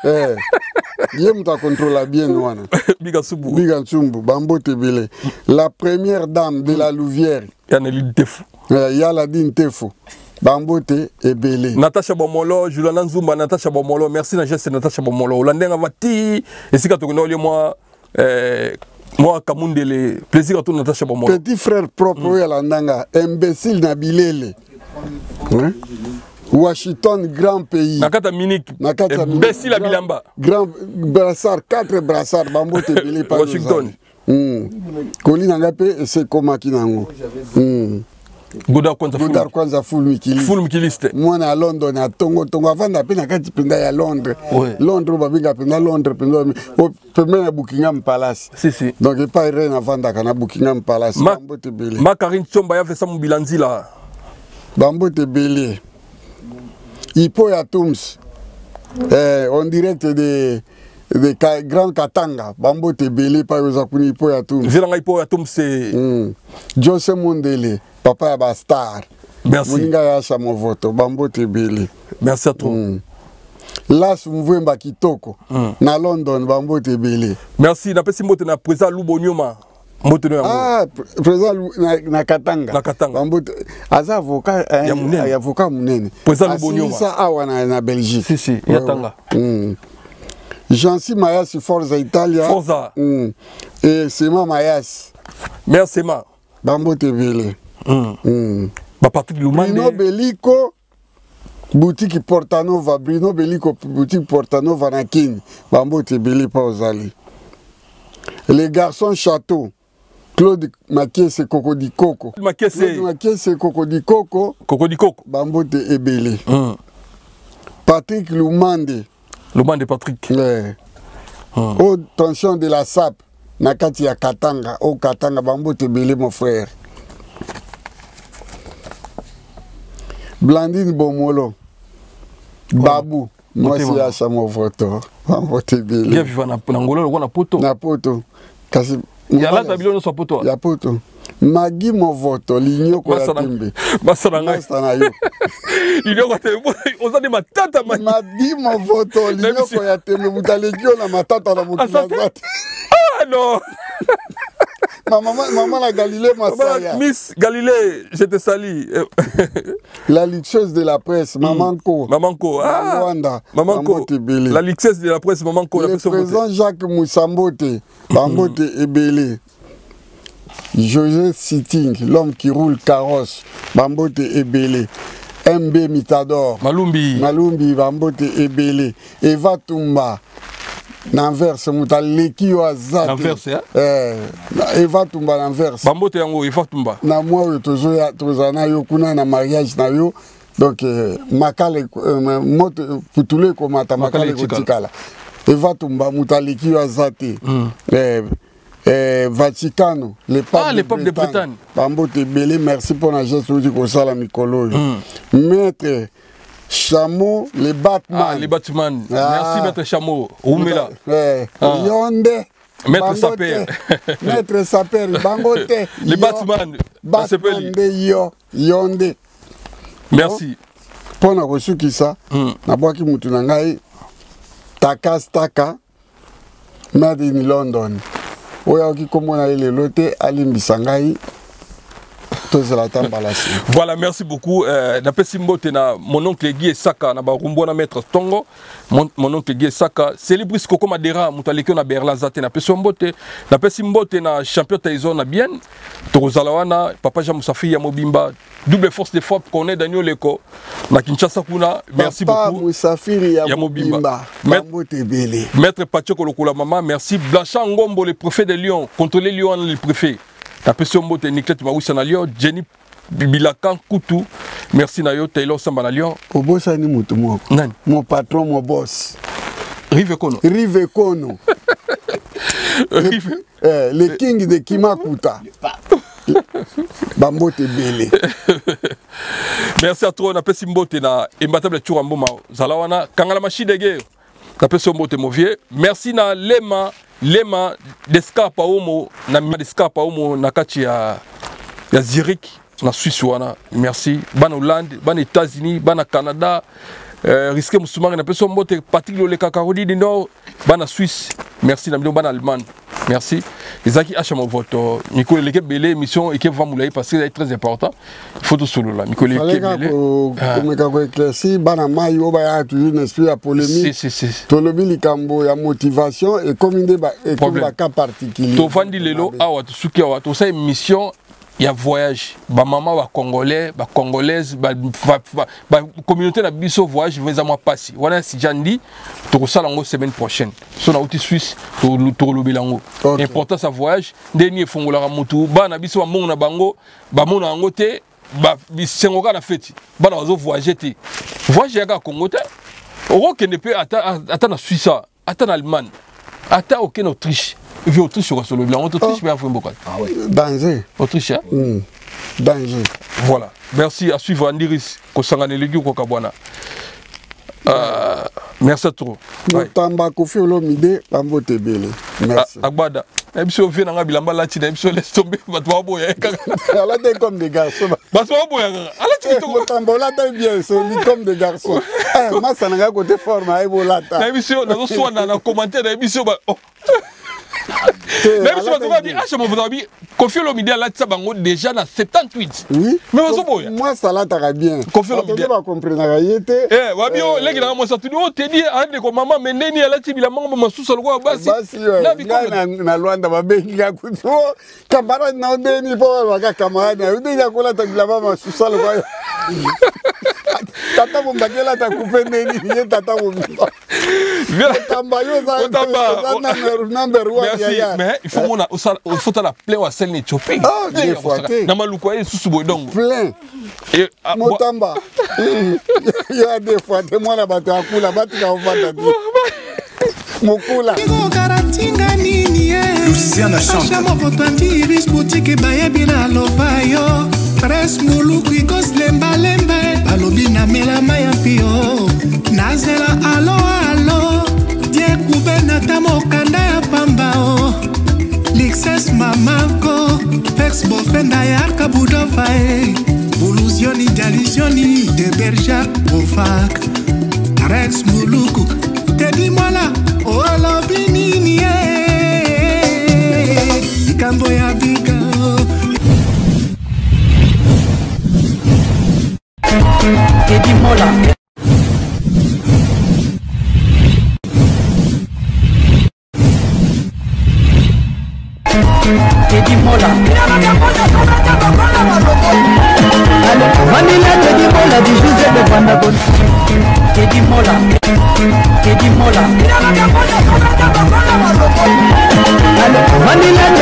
Yem ta contrôle bien wana. Big Antumbu. Big Antumbu. Bambo Tebele. La première dame de la Louvière. Yaneline Tefou. Yaladine Tefou. Bambote et Belé. Natacha Bomolo, Juliana Nzumba, Natacha Bomolo, merci na geste Natacha Bomolo. Olandeng avati, et si kato kono moi Kamundele, plaisir à tout Natacha Bomolo. Petit frère propre à l'andanga, imbécile Nabilele. Washington, grand pays. Nakata Minik, imbécile à Bilamba. Grand brassard, 4 brassards, Bambote et Belé par Washington. Colin Angapé et c'est comment qui n'ango. Godar Kwanza full Mikiliste. Moi à London à Tongo avant d'appel à Kati Penda à Londres. Londres babinga Penda Londres Penda au premier Buckingham Palace. Si. Donc il pas rien avant d'akana Buckingham Palace. Bambote Belé. Ma Karine Chomba ya fait ça mon bilanzi là. Bambote Belé. Ipo ya Tums. En direct de Grand Katanga. Bambote Belé par exemple Ipo ya Tums. Zelanga Ipo ya Tums c'est Jose Mondele. Papa ya Bastar. Merci. Moninga ya chamo voto. Bambote Belé. Merci à toi. Las Mvemba Kitoko. Na London Bambote Belé. Merci. Napesi mbote na président Lubonyoma. Mbote no yango. Ah, président na Katanga. Na Katanga. Bambote aza avocat ya avocat munene. Président Lubonyoma. Ça awa na Belgique. Si, yatanga. Jansi Mayas Forza Italia. Forza. Et Sema Mayas. Merci Ma. Bambote Belé. Patrick Lumande. Bruno Bellico, boutique Portanova. Bruno Bellico, boutique Portanova na King. Bambote Belé pas aux allées. Les garçons château. Claude Makiese Cocody Coco. Makiese Cocody Coco. Cocody Coco. Bambote et Belé. Patrick Lumande. Lumande Patrick. Haute tension de la SAP. Nakati ya Katanga. Au Katanga Bambote Belé mon frère. Blandine Bomolo. Babou. Moi c'est à Chamo Voto. Bambote Belé. Bien vivant na Ngolo na poto. Na poto. Kasi ya la tabilo no so poto. Ya poto. Magi mo voto linyo ko ya tembe. Basana yo. Linyo ko tembe. Oza de matata Magi mo voto linyo ko ya tembe mutalekio na matata na mutalazati. Ah non. Maman la Galilée Massaya. Miss Galilée, je te salue. La luxueuse de la presse, Mamanko. Mamanko. Ah, Rwanda. Mamanko. La luxueuse de la presse, Mamanko. Le président Jacques Moussambote. Bambote Ebele. José Sitting, l'homme qui roule carrosse, Bambote Ebele. MB Mitador, Malumbi, Bambote Ebele. Eva Tumba, Nanverse, Moutaleki Oazate. Nanverse, Eva Tumba, Nanverse. Bambote Yango, Eva Tumba. Na moi, Tozana Yokuna, na mariage na yo. Donc, Makale, Putule Komata, Makale Kotikala. Eva Tumba, Moutaleki Oazate. Vaticano, les papes de Bretagne. Bambote Ebele, merci pour la gestion du Conseil à Mikolo. Maître Chameau, les Batman. Les Batman. Merci, Maître Chameau. Oumela. Yonde. Maître Saper. Maître Saper, Bangote. Les Batman. Batman de Yonde. Merci. Pour la reçu qui ça, na boaki mutunangai, Takas Taka, made in London. Voilà, merci beaucoup. Mon oncle Guy Saka, maître Tongo, mon oncle Guy Saka, célébris Koko Madera, Moutaleki na Berlazate, na Pesombote, na Pesimbote na champion Taizon na bien, Torozalawana, Papa Jamousafi Yamobimba, double force de frappe qu'on est Daniel Leko, na Kinshasa Kuna, merci beaucoup. Papa Moussafiri Yamobimba, Maître Pachoko Lokula Mama, merci. Blachan Ngombo, le préfet de Lyon, contrôler Lyon, le préfet. La personne de Nicolas Maroussa na Lyon, Jenny Bibilakan Koutou, merci Nayo, Taylor Samba na Lyon. Au boss, mon patron, mon boss. Rive Kono. Rive Kono. Le king de Kimakuta. Bambote Ebele. Merci à toi, on a fait Simbote na imbatable Churamboma. Zalawana, Kangala Machi de guerre. On a fait Simbote Movier. Merci na Lema d'escapa homo na d'escapa homo na kati ya Zurich na Suisse wana. Merci. Ban Hollande, ban États-Unis, ban Canada. Risque Moussoumane na personne mbote Patrick le Cacarodi du Nord, ban Suisse. Merci na ban Allemagne. Merci. Ezaki achama voto. Nicolas l'équipe belé émission équipe va moulay parce que c'est très important. Il faut tout solo là. Nicolas l'équipe belé. Comme ka ko éclairci bana mayo ba ya toujours un esprit à polémique. Si. Tolobi likambo ya motivation et comme inde ba et comme ba cas particulier. To vandi lelo awa to suki awa to sa émission il y a voyage, ba maman ba congolais, ba congolaise, ba communauté na biso voyage veza moi passi. Wana si jandi to sala ngo semaine prochaine. So na outi Suisse to lobelango. Important ça voyage, dernier fongola mutu, ba na biso ba mongo na bango, ba mona ngo te, ba bisengoka na feti. Ba na zo voyager te. Voyager ka Congo te. Oro que ne peut ata na Suisse, ata na Allemagne, ata aucun Autriche. Vu Autriche sur le blanc, Autriche, mais enfin beaucoup. Ah oui. Danger. Autriche, hein? Danger. Voilà. Merci à suivre Andiris, Kosangane Legui Kokabwana. Merci à toi. Mutamba Kofi Olomide, Bambote Ebele. Merci. Agbada. Ebiso vient dans Bilamba Latina, ebiso laisse tomber, Batwa Boya. Elle a comme des garçons. Batwa Boya. Mutamba, là, t'as bien, c'est comme des garçons. Moi, ça n'a pas côté forme, à Ebolata. Ebiso, dans le soin, dans le commentaire, ebiso, même si on va dire, Kofi Olomide a laissé déjà dans 78. Oui. Mais moi, ça l'a très bien. Kofi Olomide. On va comprendre la réalité. Eh, Wabio, les gars, moi, ça te dit, oh, t'es dit, arrête de maman, mais n'est-ni à la tibia, la maman, ma sous-sol, quoi, basi. Na Luanda, ma béni, la couteau, camarade, n'a déni, pas, la camarade, n'a déni, la couleur, t'as la maman, sous-sol, quoi. Tata, mon baguette, là, t'as coupé, n'est-ni, tata, mon baguette. Merci, mais il faut la plein à celle de Chopin. Ah, des fois, plein. Motamba. Il y a des fois, moi la batte à coup, la batte à coup, Mokula. Luciana chante. Lixes mamako, ex bofenda ya kabudofa Bolusioni jalisioni de berja ofak Rex muluku, te di mola, olo binini Ikambo ya bika Te di mola Teddy Mola. Vanilla Teddy Mola du José de Vandagon. Teddy Mola. Teddy Mola. Vanilla